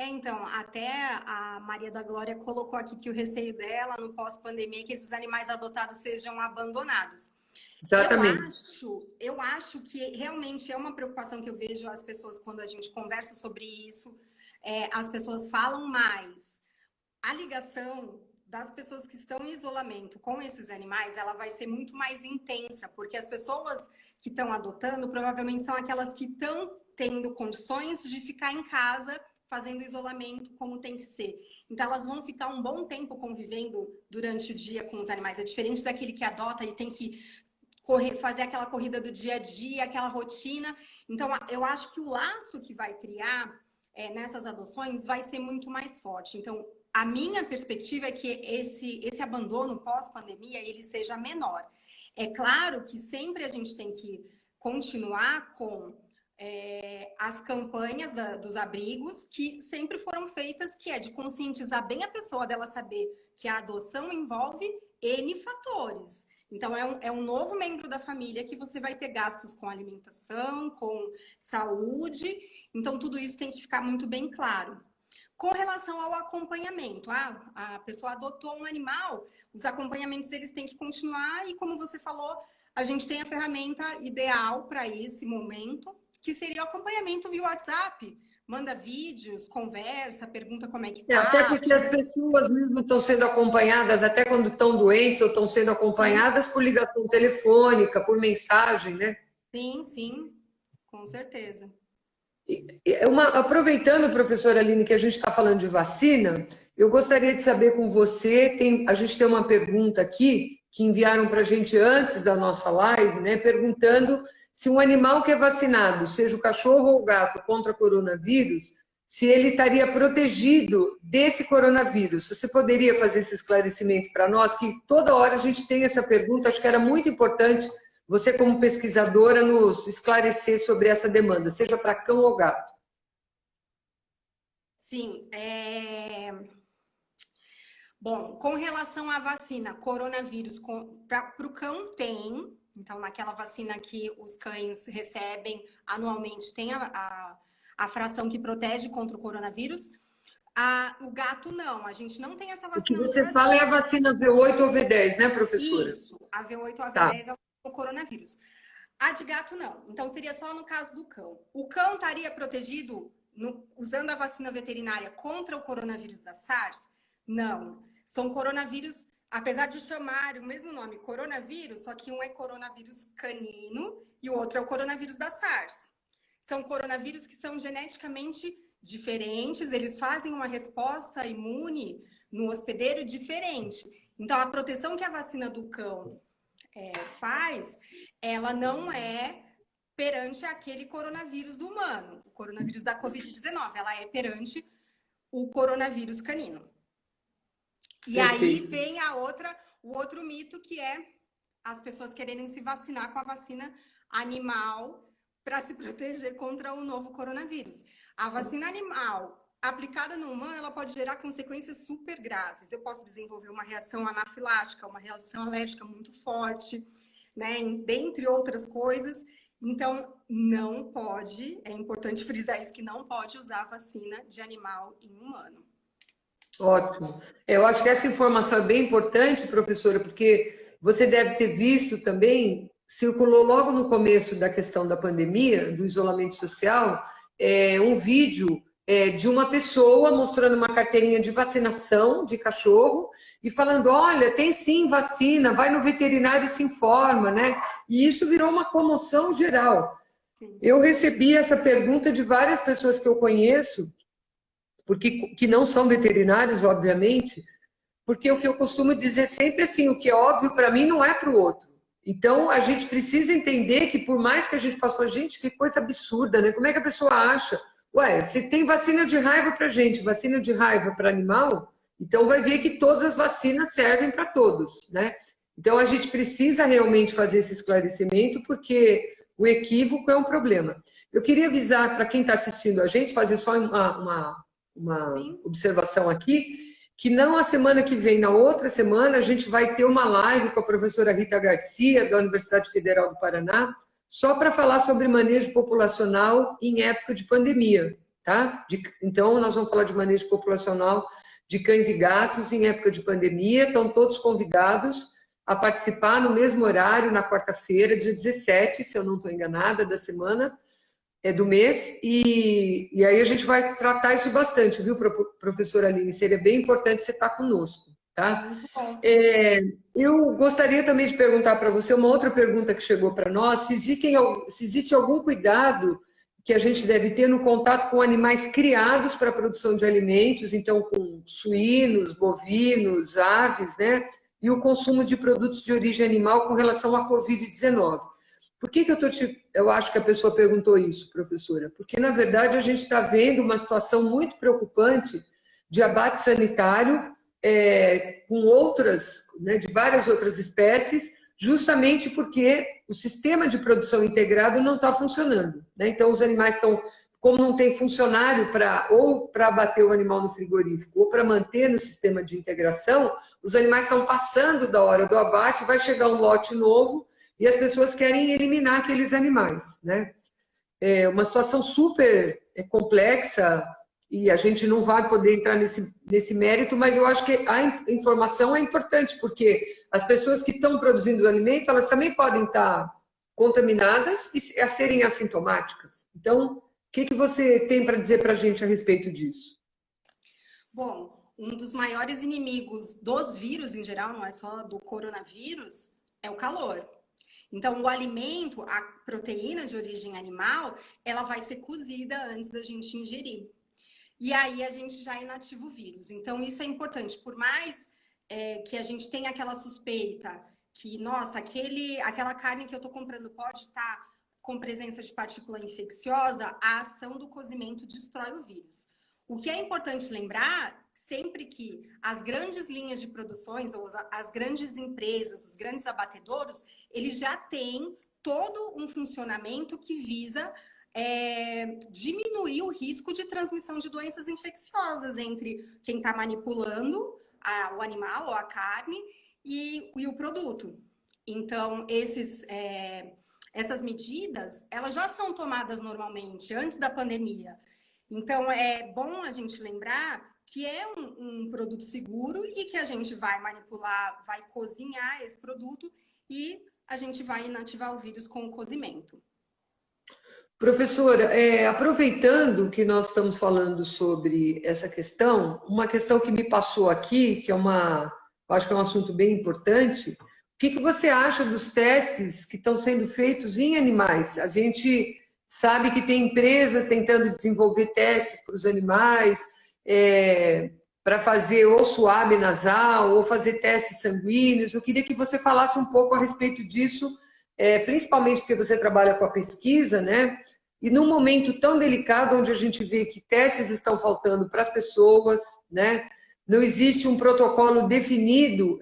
Então, até a Maria da Glória colocou aqui que o receio dela no pós-pandemia é que esses animais adotados sejam abandonados. Exatamente. Eu acho que realmente é uma preocupação que eu vejo as pessoas quando a gente conversa sobre isso. As pessoas falam mais. A ligação das pessoas que estão em isolamento com esses animais, ela vai ser muito mais intensa, porque as pessoas que estão adotando provavelmente são aquelas que estão tendo condições de ficar em casa fazendo isolamento como tem que ser. Então, elas vão ficar um bom tempo convivendo durante o dia com os animais. É diferente daquele que adota e tem que fazer aquela corrida do dia a dia, aquela rotina. Então, eu acho que o laço que vai criar nessas adoções vai ser muito mais forte. Então, a minha perspectiva é que esse abandono pós-pandemia ele seja menor. É claro que sempre a gente tem que continuar com as campanhas dos abrigos que sempre foram feitas, que é de conscientizar bem a pessoa dela saber que a adoção envolve N fatores. Então, é um novo membro da família que você vai ter gastos com alimentação, com saúde. Então, tudo isso tem que ficar muito bem claro. Com relação ao acompanhamento, a pessoa adotou um animal, os acompanhamentos eles têm que continuar e, como você falou, a gente tem a ferramenta ideal para esse momento, que seria o acompanhamento via WhatsApp. Manda vídeos, conversa, pergunta como é que tá. Até porque as pessoas mesmo estão sendo acompanhadas, até quando estão doentes, ou estão sendo acompanhadas por ligação telefônica, por mensagem, né? Sim, sim, com certeza. Aproveitando, professora Aline, que a gente está falando de vacina, eu gostaria de saber com você, a gente tem uma pergunta aqui, que enviaram para a gente antes da nossa live, né, perguntando se um animal que é vacinado, seja o cachorro ou o gato, contra coronavírus, se ele estaria protegido desse coronavírus. Você poderia fazer esse esclarecimento para nós, que toda hora a gente tem essa pergunta, acho que era muito importante você, como pesquisadora, nos esclarecer sobre essa demanda, seja para cão ou gato. Sim. Bom, com relação à vacina, coronavírus, para o cão tem, então naquela vacina que os cães recebem anualmente, tem a fração que protege contra o coronavírus. O gato não, a gente não tem essa vacina. O que você fala é a vacina V8 ou V10, né, professora? Isso, a V8 ou a V10 é o coronavírus. A de gato não, então seria só no caso do cão. O cão estaria protegido usando a vacina veterinária contra o coronavírus da SARS? Não. São coronavírus, apesar de chamar o mesmo nome, coronavírus, só que um é coronavírus canino e o outro é o coronavírus da SARS. São coronavírus que são geneticamente diferentes, eles fazem uma resposta imune no hospedeiro diferente. Então, a proteção que a vacina do cão faz, ela não é perante aquele coronavírus do humano, o coronavírus da Covid-19, ela é perante o coronavírus canino. E aí vem o outro mito, que é as pessoas quererem se vacinar com a vacina animal para se proteger contra o novo coronavírus. A vacina animal aplicada no humano, ela pode gerar consequências super graves. Eu posso desenvolver uma reação anafilática, uma reação alérgica muito forte, né? Dentre outras coisas. Então, não pode, é importante frisar isso, que não pode usar vacina de animal em humano. Ótimo. Eu acho que essa informação é bem importante, professora, porque você deve ter visto também, circulou logo no começo da questão da pandemia, do isolamento social, um vídeo de uma pessoa mostrando uma carteirinha de vacinação de cachorro e falando, olha, tem sim vacina, vai no veterinário e se informa, né? E isso virou uma comoção geral. Sim. Eu recebi essa pergunta de várias pessoas que eu conheço, que não são veterinários, obviamente, porque o que eu costumo dizer sempre assim, o que é óbvio para mim não é para o outro. Então, a gente precisa entender que por mais que a gente passou, gente, que coisa absurda, né? Como é que a pessoa acha? Ué, se tem vacina de raiva para gente, vacina de raiva para animal, então vai ver que todas as vacinas servem para todos, né? Então, a gente precisa realmente fazer esse esclarecimento, porque o equívoco é um problema. Eu queria avisar para quem está assistindo a gente, fazer só uma observação aqui, que não a semana que vem, na outra semana, a gente vai ter uma live com a professora Rita Garcia, da Universidade Federal do Paraná, só para falar sobre manejo populacional em época de pandemia, tá? Então, nós vamos falar de manejo populacional de cães e gatos em época de pandemia. Estão todos convidados a participar no mesmo horário, na quarta-feira, dia 17, se eu não estou enganada, da semana, do mês. E aí a gente vai tratar isso bastante, viu, professora Aline? Seria bem importante você estar conosco, tá? Muito bom. Eu gostaria também de perguntar para você uma outra pergunta que chegou para nós, se existe algum cuidado que a gente deve ter no contato com animais criados para a produção de alimentos, então com suínos, bovinos, aves, né? E o consumo de produtos de origem animal com relação à Covid-19. Por que eu acho que a pessoa perguntou isso, professora? Porque, na verdade, a gente está vendo uma situação muito preocupante de abate sanitário com outras, né, de várias outras espécies, justamente porque o sistema de produção integrado não está funcionando, né? Então, os animais estão, como não tem funcionário ou para abater o animal no frigorífico ou para manter no sistema de integração, os animais estão passando da hora do abate, vai chegar um lote novo e as pessoas querem eliminar aqueles animais, né? É uma situação super complexa e a gente não vai poder entrar nesse mérito, mas eu acho que a informação é importante, porque as pessoas que estão produzindo o alimento, elas também podem estar contaminadas e a serem assintomáticas. Então, o que você tem para dizer para a gente a respeito disso? Bom, um dos maiores inimigos dos vírus em geral, não é só do coronavírus, é o calor. Então, o alimento, a proteína de origem animal, ela vai ser cozida antes da gente ingerir. E aí a gente já inativa o vírus. Então, isso é importante. Por mais que a gente tenha aquela suspeita que, nossa, aquela carne que eu estou comprando pode estar com presença de partícula infecciosa, a ação do cozimento destrói o vírus. O que é importante lembrar, sempre que as grandes linhas de produções, ou as grandes empresas, os grandes abatedouros, eles já têm todo um funcionamento que visa diminuir o risco de transmissão de doenças infecciosas entre quem está manipulando o animal ou a carne e o produto. Então, essas medidas, elas já são tomadas normalmente, antes da pandemia. Então, é bom a gente lembrar que é um produto seguro e que a gente vai manipular, vai cozinhar esse produto e a gente vai inativar o vírus com o cozimento. Professora, aproveitando que nós estamos falando sobre essa questão, uma questão que me passou aqui, que acho que é um assunto bem importante, o que você acha dos testes que estão sendo feitos em animais? A gente sabe que tem empresas tentando desenvolver testes para os animais, para fazer ou suave nasal, ou fazer testes sanguíneos. Eu queria que você falasse um pouco a respeito disso, principalmente porque você trabalha com a pesquisa, né? E num momento tão delicado, onde a gente vê que testes estão faltando para as pessoas, né? Não existe um protocolo definido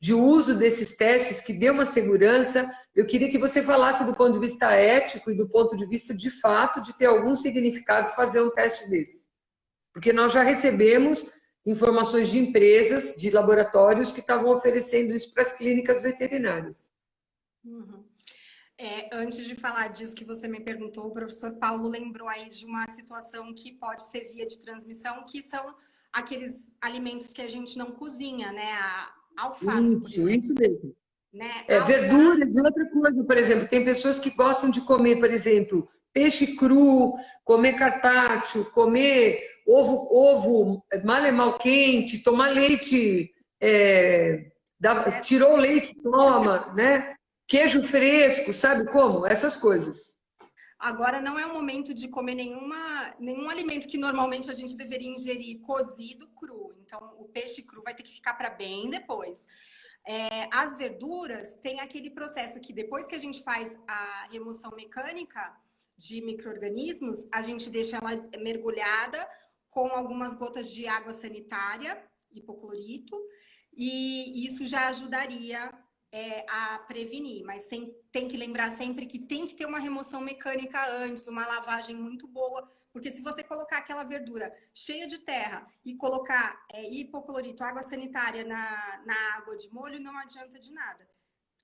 de uso desses testes que dê uma segurança. Eu queria que você falasse do ponto de vista ético e do ponto de vista de fato de ter algum significado fazer um teste desse. Porque nós já recebemos informações de empresas, de laboratórios que estavam oferecendo isso para as clínicas veterinárias. Uhum. Antes de falar disso que você me perguntou, o professor Paulo lembrou aí de uma situação que pode ser via de transmissão, que são aqueles alimentos que a gente não cozinha, né? A alface, isso mesmo. Né? Verduras e outra coisa, por exemplo, tem pessoas que gostam de comer, por exemplo, peixe cru, comer carpaccio, comer ovo mal e mal quente, tomar leite, tirou o leite, toma, né? Queijo fresco, sabe como? Essas coisas. Agora não é o momento de comer nenhum alimento que normalmente a gente deveria ingerir cozido cru. Então, o peixe cru vai ter que ficar para bem depois. As verduras têm aquele processo que depois que a gente faz a remoção mecânica de micro-organismos, a gente deixa ela mergulhada com algumas gotas de água sanitária, hipoclorito, e isso já ajudaria a prevenir, mas tem que lembrar sempre que tem que ter uma remoção mecânica antes, uma lavagem muito boa, porque se você colocar aquela verdura cheia de terra e colocar hipoclorito, água sanitária na água de molho, não adianta de nada.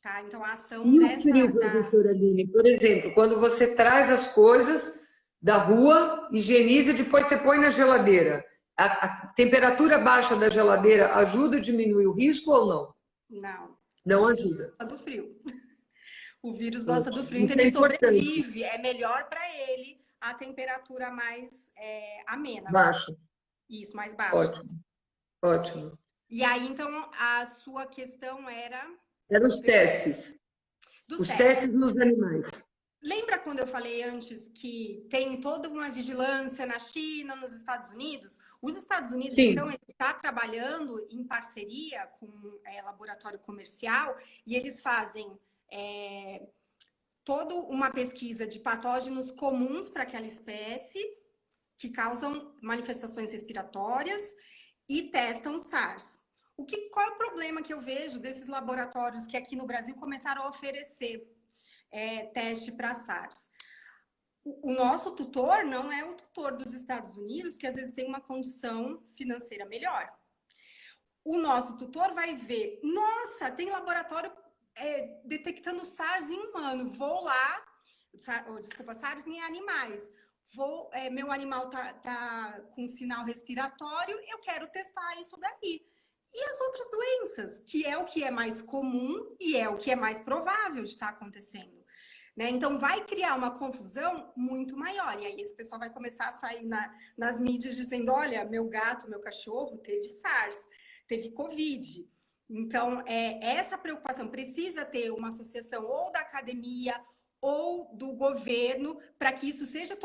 Tá? Então, a ação professora Aline, por exemplo, quando você traz as coisas da rua, higieniza e depois você põe na geladeira. A temperatura baixa da geladeira ajuda a diminuir o risco ou não? Não. Não ajuda. Gosta do frio. O vírus gosta do frio, Isso então é ele importante. sobrevive. É melhor para ele a temperatura mais amena. Baixa. Isso, mais baixa. Ótimo. Ótimo. E aí, então, a sua questão era... Eram os testes. Dos os testes nos animais. Lembra quando eu falei antes que tem toda uma vigilância na China, nos Estados Unidos? Os Estados Unidos, Sim. então, ele está trabalhando em parceria com laboratório comercial e eles fazem toda uma pesquisa de patógenos comuns para aquela espécie que causam manifestações respiratórias e testam SARS. Qual é o problema que eu vejo desses laboratórios que aqui no Brasil começaram a oferecer teste para SARS? O nosso tutor não é o tutor dos Estados Unidos, que às vezes tem uma condição financeira melhor. O nosso tutor vai ver, nossa, tem laboratório detectando SARS em humano, vou lá, SARS em animais. Meu animal tá com sinal respiratório, eu quero testar isso daí. E as outras doenças, que é o que é mais comum e é o que é mais provável de estar acontecendo. Né? Então, vai criar uma confusão muito maior. E aí, esse pessoal vai começar a sair nas mídias dizendo, olha, meu gato, meu cachorro teve SARS, teve Covid. Então, essa preocupação precisa ter uma associação ou da academia ou do governo para que isso seja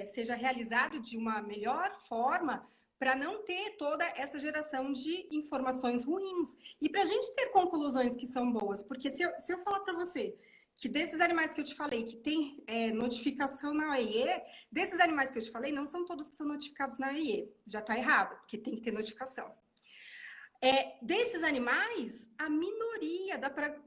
seja realizado de uma melhor forma, para não ter toda essa geração de informações ruins. E para a gente ter conclusões que são boas. Porque se eu falar para você que desses animais que eu te falei, que tem notificação na OIE, desses animais que eu te falei, não são todos que estão notificados na OIE. Já está errado, porque tem que ter notificação. Desses animais, a minoria,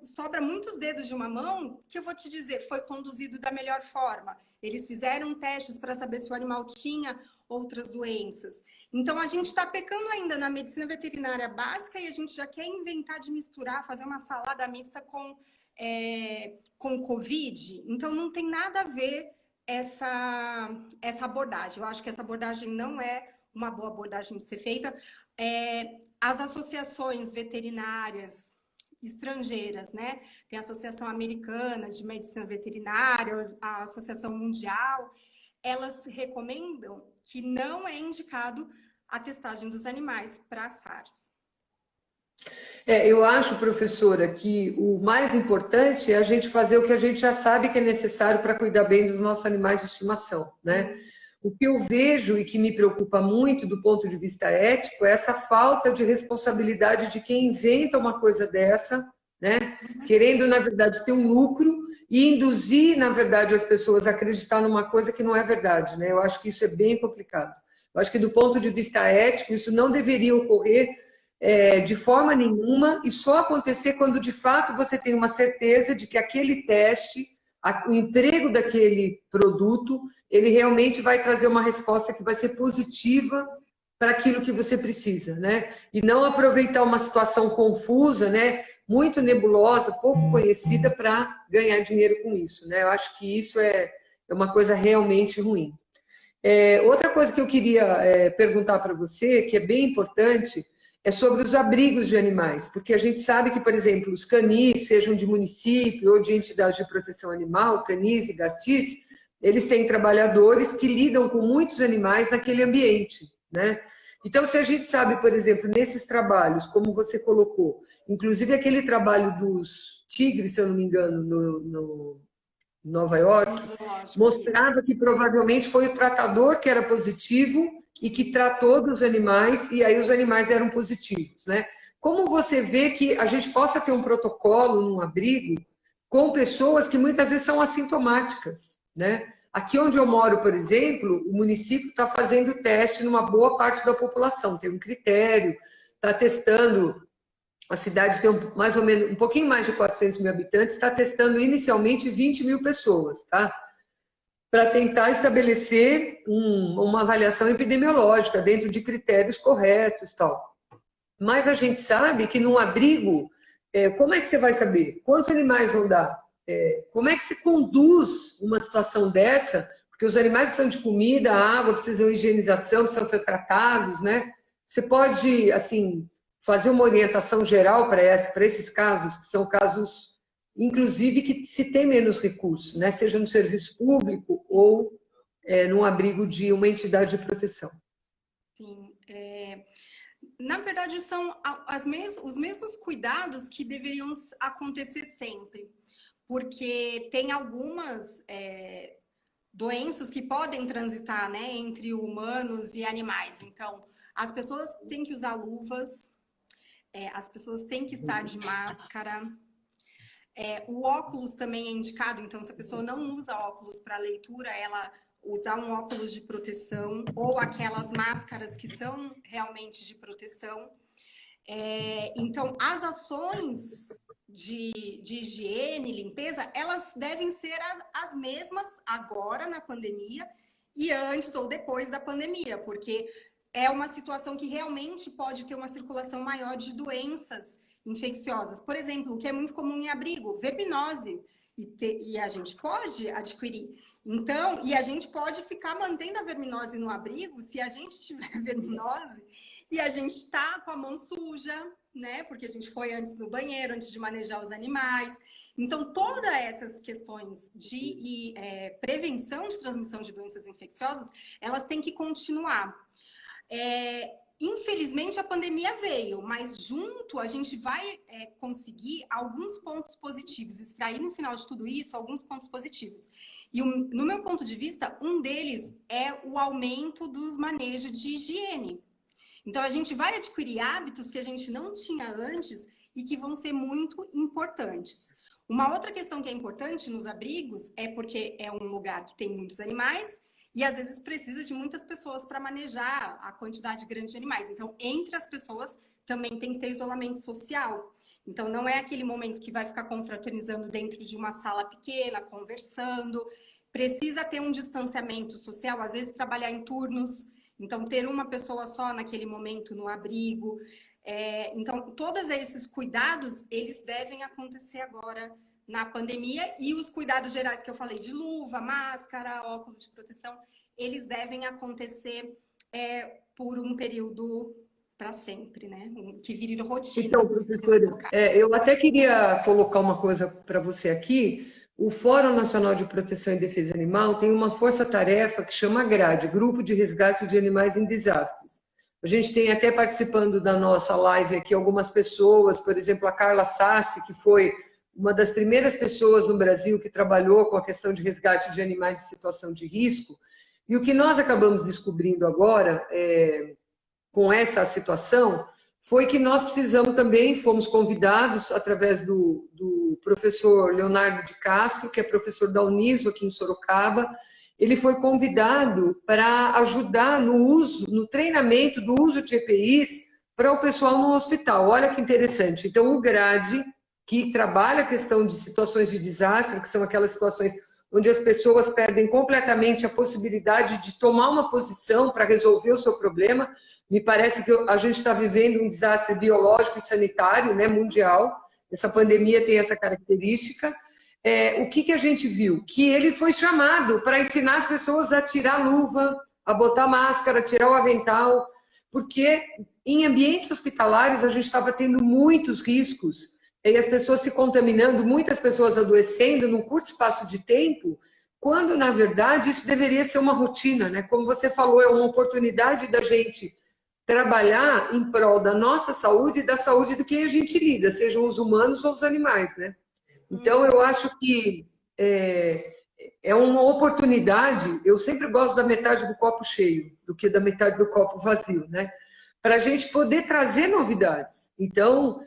sobra muitos dedos de uma mão, que eu vou te dizer, foi conduzido da melhor forma. Eles fizeram testes para saber se o animal tinha outras doenças. Então, a gente está pecando ainda na medicina veterinária básica e a gente já quer inventar de misturar, fazer uma salada mista com Covid. Então, não tem nada a ver essa abordagem. Eu acho que essa abordagem não é uma boa abordagem de ser feita. As associações veterinárias estrangeiras, né? Tem a Associação Americana de Medicina Veterinária, a Associação Mundial, elas recomendam que não é indicado a testagem dos animais para SARS. Eu acho, professora, que o mais importante é a gente fazer o que a gente já sabe que é necessário para cuidar bem dos nossos animais de estimação, né? O que eu vejo e que me preocupa muito do ponto de vista ético é essa falta de responsabilidade de quem inventa uma coisa dessa, né? Querendo, na verdade, ter um lucro e induzir, na verdade, as pessoas a acreditar numa coisa que não é verdade, né? Eu acho que isso é bem complicado. Eu acho que do ponto de vista ético, isso não deveria ocorrer de forma nenhuma e só acontecer quando, de fato, você tem uma certeza de que aquele teste, o emprego daquele produto, ele realmente vai trazer uma resposta que vai ser positiva para aquilo que você precisa, né? E não aproveitar uma situação confusa, né? Muito nebulosa, pouco conhecida para ganhar dinheiro com isso, né? Eu acho que isso é uma coisa realmente ruim. Outra coisa que eu queria perguntar para você, que é bem importante, é sobre os abrigos de animais, porque a gente sabe que, por exemplo, os canis, sejam de município ou de entidades de proteção animal, canis e gatis, eles têm trabalhadores que lidam com muitos animais naquele ambiente, né? Então, se a gente sabe, por exemplo, nesses trabalhos, como você colocou, inclusive aquele trabalho dos tigres, se eu não me engano, no Nova York, mostrava que provavelmente foi o tratador que era positivo e que tratou dos animais, e aí os animais deram positivos, né? Como você vê que a gente possa ter um protocolo num abrigo com pessoas que muitas vezes são assintomáticas, né? Aqui onde eu moro, por exemplo, o município está fazendo teste numa boa parte da população, tem um critério, está testando, a cidade tem mais ou menos um pouquinho mais de 400 mil habitantes, está testando inicialmente 20 mil pessoas, tá? Para tentar estabelecer uma avaliação epidemiológica dentro de critérios corretos e tal. Mas a gente sabe que num abrigo, como é que você vai saber? Quantos animais vão dar? Como é que se conduz uma situação dessa porque os animais precisam de comida, água, precisam de higienização, precisam ser tratados, né? Você pode, assim, fazer uma orientação geral para esses casos, que são casos, inclusive, que se tem menos recursos, né? Seja no serviço público ou num abrigo de uma entidade de proteção. Sim, na verdade são os mesmos cuidados que deveriam acontecer sempre, porque tem algumas doenças que podem transitar, né, entre humanos e animais. Então, as pessoas têm que usar luvas, as pessoas têm que estar de máscara. O óculos também é indicado, então se a pessoa não usa óculos para leitura, ela usar um óculos de proteção ou aquelas máscaras que são realmente de proteção. Então, as ações de higiene, limpeza, elas devem ser as mesmas agora na pandemia e antes ou depois da pandemia, porque é uma situação que realmente pode ter uma circulação maior de doenças infecciosas. Por exemplo, o que é muito comum em abrigo, verminose, e a gente pode adquirir. Então, e a gente pode ficar mantendo a verminose no abrigo se a gente tiver verminose e a gente está com a mão suja, né? Porque a gente foi antes no banheiro, antes de manejar os animais. Então, todas essas questões de prevenção de transmissão de doenças infecciosas, elas têm que continuar. Infelizmente, a pandemia veio, mas junto a gente vai conseguir alguns pontos positivos, extrair no final de tudo isso alguns pontos positivos. E no meu ponto de vista, um deles é o aumento dos manejos de higiene. Então, a gente vai adquirir hábitos que a gente não tinha antes e que vão ser muito importantes. Uma outra questão que é importante nos abrigos é porque é um lugar que tem muitos animais e às vezes precisa de muitas pessoas para manejar a quantidade grande de animais. Então, entre as pessoas também tem que ter isolamento social. Então, não é aquele momento que vai ficar confraternizando dentro de uma sala pequena, conversando. Precisa ter um distanciamento social, às vezes trabalhar em turnos. Então, ter uma pessoa só naquele momento no abrigo. Então, todos esses cuidados, eles devem acontecer agora na pandemia. E os cuidados gerais que eu falei, de luva, máscara, óculos de proteção, eles devem acontecer por um período para sempre, né? Que vire rotina. Então, professora, eu até queria colocar uma coisa para você aqui. O Fórum Nacional de Proteção e Defesa Animal tem uma força-tarefa que chama GRADE, Grupo de Resgate de Animais em Desastres. A gente tem até participando da nossa live aqui algumas pessoas, por exemplo, a Carla Sassi, que foi uma das primeiras pessoas no Brasil que trabalhou com a questão de resgate de animais em situação de risco. E o que nós acabamos descobrindo agora, com essa situação, foi que nós precisamos também, fomos convidados através do professor Leonardo de Castro, que é professor da Uniso aqui em Sorocaba. Ele foi convidado para ajudar no treinamento do uso de EPIs para o pessoal no hospital. Olha que interessante. Então, o GRADE, que trabalha a questão de situações de desastre, que são aquelas situações onde as pessoas perdem completamente a possibilidade de tomar uma posição para resolver o seu problema. Me parece que a gente está vivendo um desastre biológico e sanitário, né, mundial. Essa pandemia tem essa característica. O que a gente viu? Que ele foi chamado para ensinar as pessoas a tirar a luva, a botar máscara, a tirar o avental, porque em ambientes hospitalares a gente estava tendo muitos riscos, e as pessoas se contaminando, muitas pessoas adoecendo num curto espaço de tempo, quando, na verdade, isso deveria ser uma rotina, né? Como você falou, é uma oportunidade da gente trabalhar em prol da nossa saúde e da saúde do quem a gente lida, sejam os humanos ou os animais, né? Então, eu acho que é uma oportunidade, eu sempre gosto da metade do copo cheio, do que da metade do copo vazio, né? Para a gente poder trazer novidades. Então,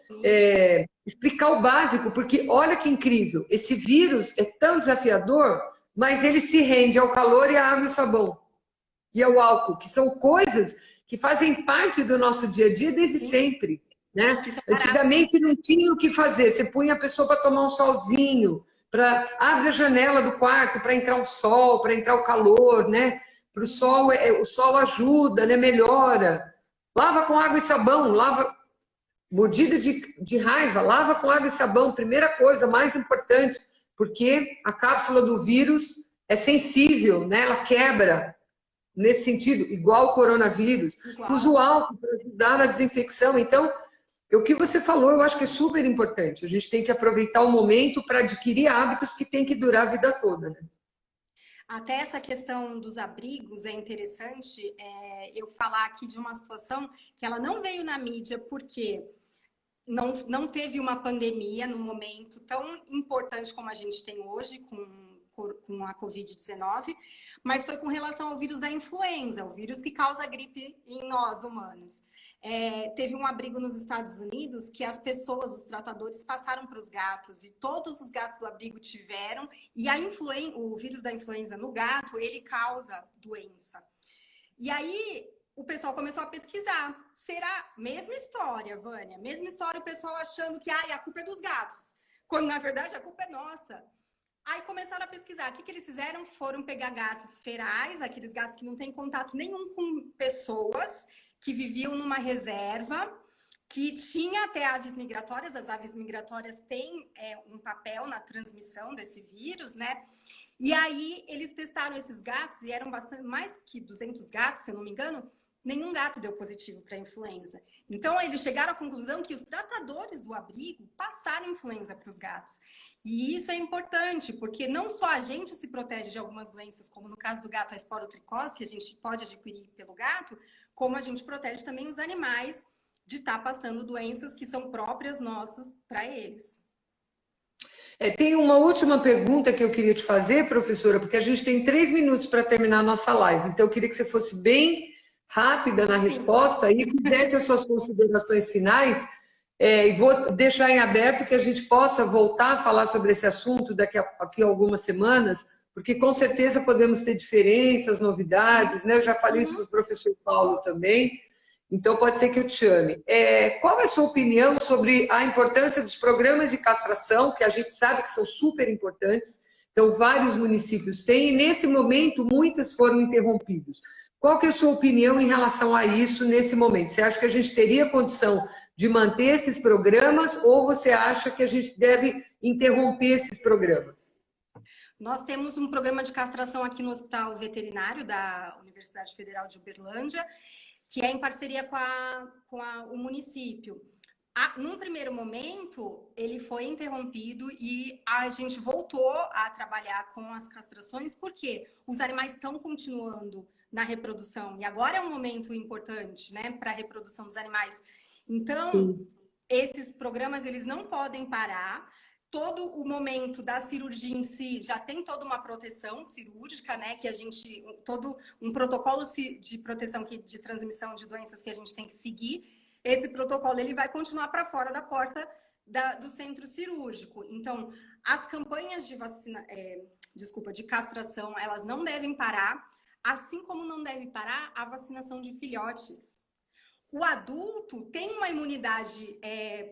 explicar o básico, porque olha que incrível, esse vírus é tão desafiador, mas ele se rende ao calor e à água e sabão. E ao álcool, que são coisas que fazem parte do nosso dia a dia desde sempre. Né? Antigamente não tinha o que fazer, você punha a pessoa para tomar um solzinho, abre a janela do quarto para entrar o sol, para entrar o calor, né? Para o sol ajuda, né? Melhora. Lava com água e sabão, mordida de raiva, lava com água e sabão, primeira coisa, mais importante, porque a cápsula do vírus é sensível, né? Ela quebra nesse sentido, igual o coronavírus. Igual. Usa o álcool para ajudar na desinfecção. Então, o que você falou, eu acho que é super importante. A gente tem que aproveitar o momento para adquirir hábitos que tem que durar a vida toda, né? Até essa questão dos abrigos é interessante eu falar aqui de uma situação que ela não veio na mídia porque não teve uma pandemia num momento tão importante como a gente tem hoje, com a Covid-19, mas foi com relação ao vírus da influenza, o vírus que causa gripe em nós, humanos. Teve um abrigo nos Estados Unidos que as pessoas, os tratadores, passaram para os gatos e todos os gatos do abrigo tiveram, e o vírus da influenza no gato, ele causa doença. E aí o pessoal começou a pesquisar. Será? Mesma história, Vânia. Mesma história, o pessoal achando que a culpa é dos gatos, quando na verdade a culpa é nossa. Aí começaram a pesquisar. O que eles fizeram? Foram pegar gatos ferais, aqueles gatos que não têm contato nenhum com pessoas, que viviam numa reserva, que tinha até aves migratórias. As aves migratórias têm um papel na transmissão desse vírus, né? E aí eles testaram esses gatos, e eram mais que 200 gatos, se eu não me engano, nenhum gato deu positivo para influenza. Então, eles chegaram à conclusão que os tratadores do abrigo passaram influenza para os gatos. E isso é importante, porque não só a gente se protege de algumas doenças, como no caso do gato, a esporotricose, que a gente pode adquirir pelo gato, como a gente protege também os animais de estar passando doenças que são próprias nossas para eles. Tem uma última pergunta que eu queria te fazer, professora, porque a gente tem 3 minutos para terminar a nossa live. Então, eu queria que você fosse bem rápida na resposta e fizesse as suas considerações finais. E vou deixar em aberto que a gente possa voltar a falar sobre esse assunto daqui a algumas semanas, porque com certeza podemos ter diferenças, novidades, né? Eu já falei isso para o professor Paulo também. Então, pode ser que eu te chame. Qual é a sua opinião sobre a importância dos programas de castração, que a gente sabe que são super importantes, então vários municípios têm, e nesse momento muitas foram interrompidos. Qual que é a sua opinião em relação a isso nesse momento? Você acha que a gente teria condição de manter esses programas ou você acha que a gente deve interromper esses programas? Nós temos um programa de castração aqui no Hospital Veterinário da Universidade Federal de Uberlândia, que é em parceria com o município. Num primeiro momento, ele foi interrompido e a gente voltou a trabalhar com as castrações, porque os animais estão continuando na reprodução. E agora é um momento importante, né, para a reprodução dos animais. Então, esses programas, eles não podem parar. Todo o momento da cirurgia em si já tem toda uma proteção cirúrgica, né? Que a gente, todo um protocolo de proteção de transmissão de doenças que a gente tem que seguir. Esse protocolo ele vai continuar para fora da porta do centro cirúrgico. Então, as campanhas de de castração, elas não devem parar, assim como não deve parar a vacinação de filhotes. O adulto tem uma imunidade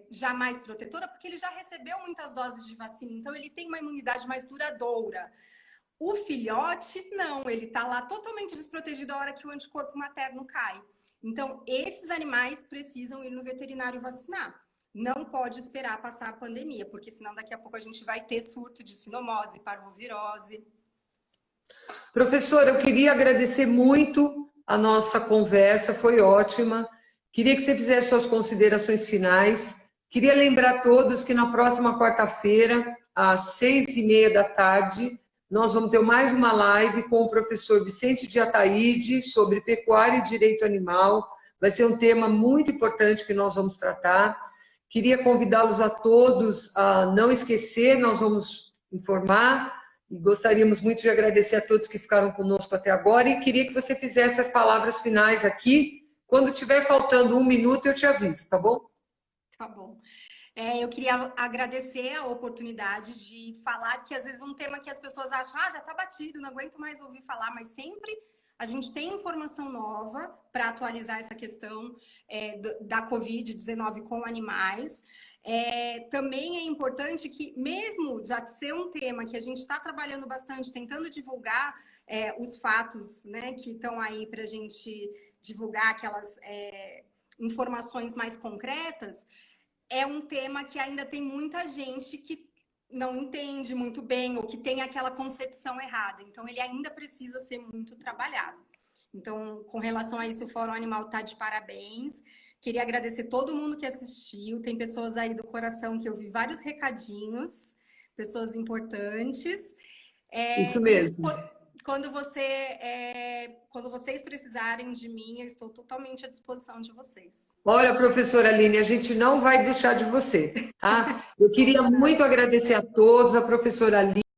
já mais protetora, porque ele já recebeu muitas doses de vacina, então ele tem uma imunidade mais duradoura. O filhote, não, ele está lá totalmente desprotegido a hora que o anticorpo materno cai. Então, esses animais precisam ir no veterinário vacinar. Não pode esperar passar a pandemia, porque senão daqui a pouco a gente vai ter surto de sinomose, parvovirose. Professora, eu queria agradecer muito a nossa conversa, foi ótima. Queria que você fizesse suas considerações finais. Queria lembrar a todos que na próxima quarta-feira, às 6h30 da tarde, nós vamos ter mais uma live com o professor Vicente de Ataíde sobre pecuária e direito animal. Vai ser um tema muito importante que nós vamos tratar. Queria convidá-los a todos a não esquecer, nós vamos informar e gostaríamos muito de agradecer a todos que ficaram conosco até agora e queria que você fizesse as palavras finais aqui. Quando tiver faltando 1 minuto, eu te aviso, tá bom? Tá bom. Eu queria agradecer a oportunidade de falar que, às vezes, um tema que as pessoas acham, já tá batido, não aguento mais ouvir falar, mas sempre a gente tem informação nova para atualizar essa questão da Covid-19 com animais. Também é importante que, mesmo já de ser um tema que a gente está trabalhando bastante, tentando divulgar os fatos, né, que estão aí para a gente divulgar aquelas informações mais concretas, é um tema que ainda tem muita gente que não entende muito bem ou que tem aquela concepção errada. Então, ele ainda precisa ser muito trabalhado. Então, com relação a isso, o Fórum Animal está de parabéns. Queria agradecer todo mundo que assistiu. Tem pessoas aí do coração que eu vi vários recadinhos, pessoas importantes. Isso mesmo. Quando vocês precisarem de mim, eu estou totalmente à disposição de vocês. Olha, professora Aline, a gente não vai deixar de você, tá? Eu queria muito agradecer a todos, a professora Aline.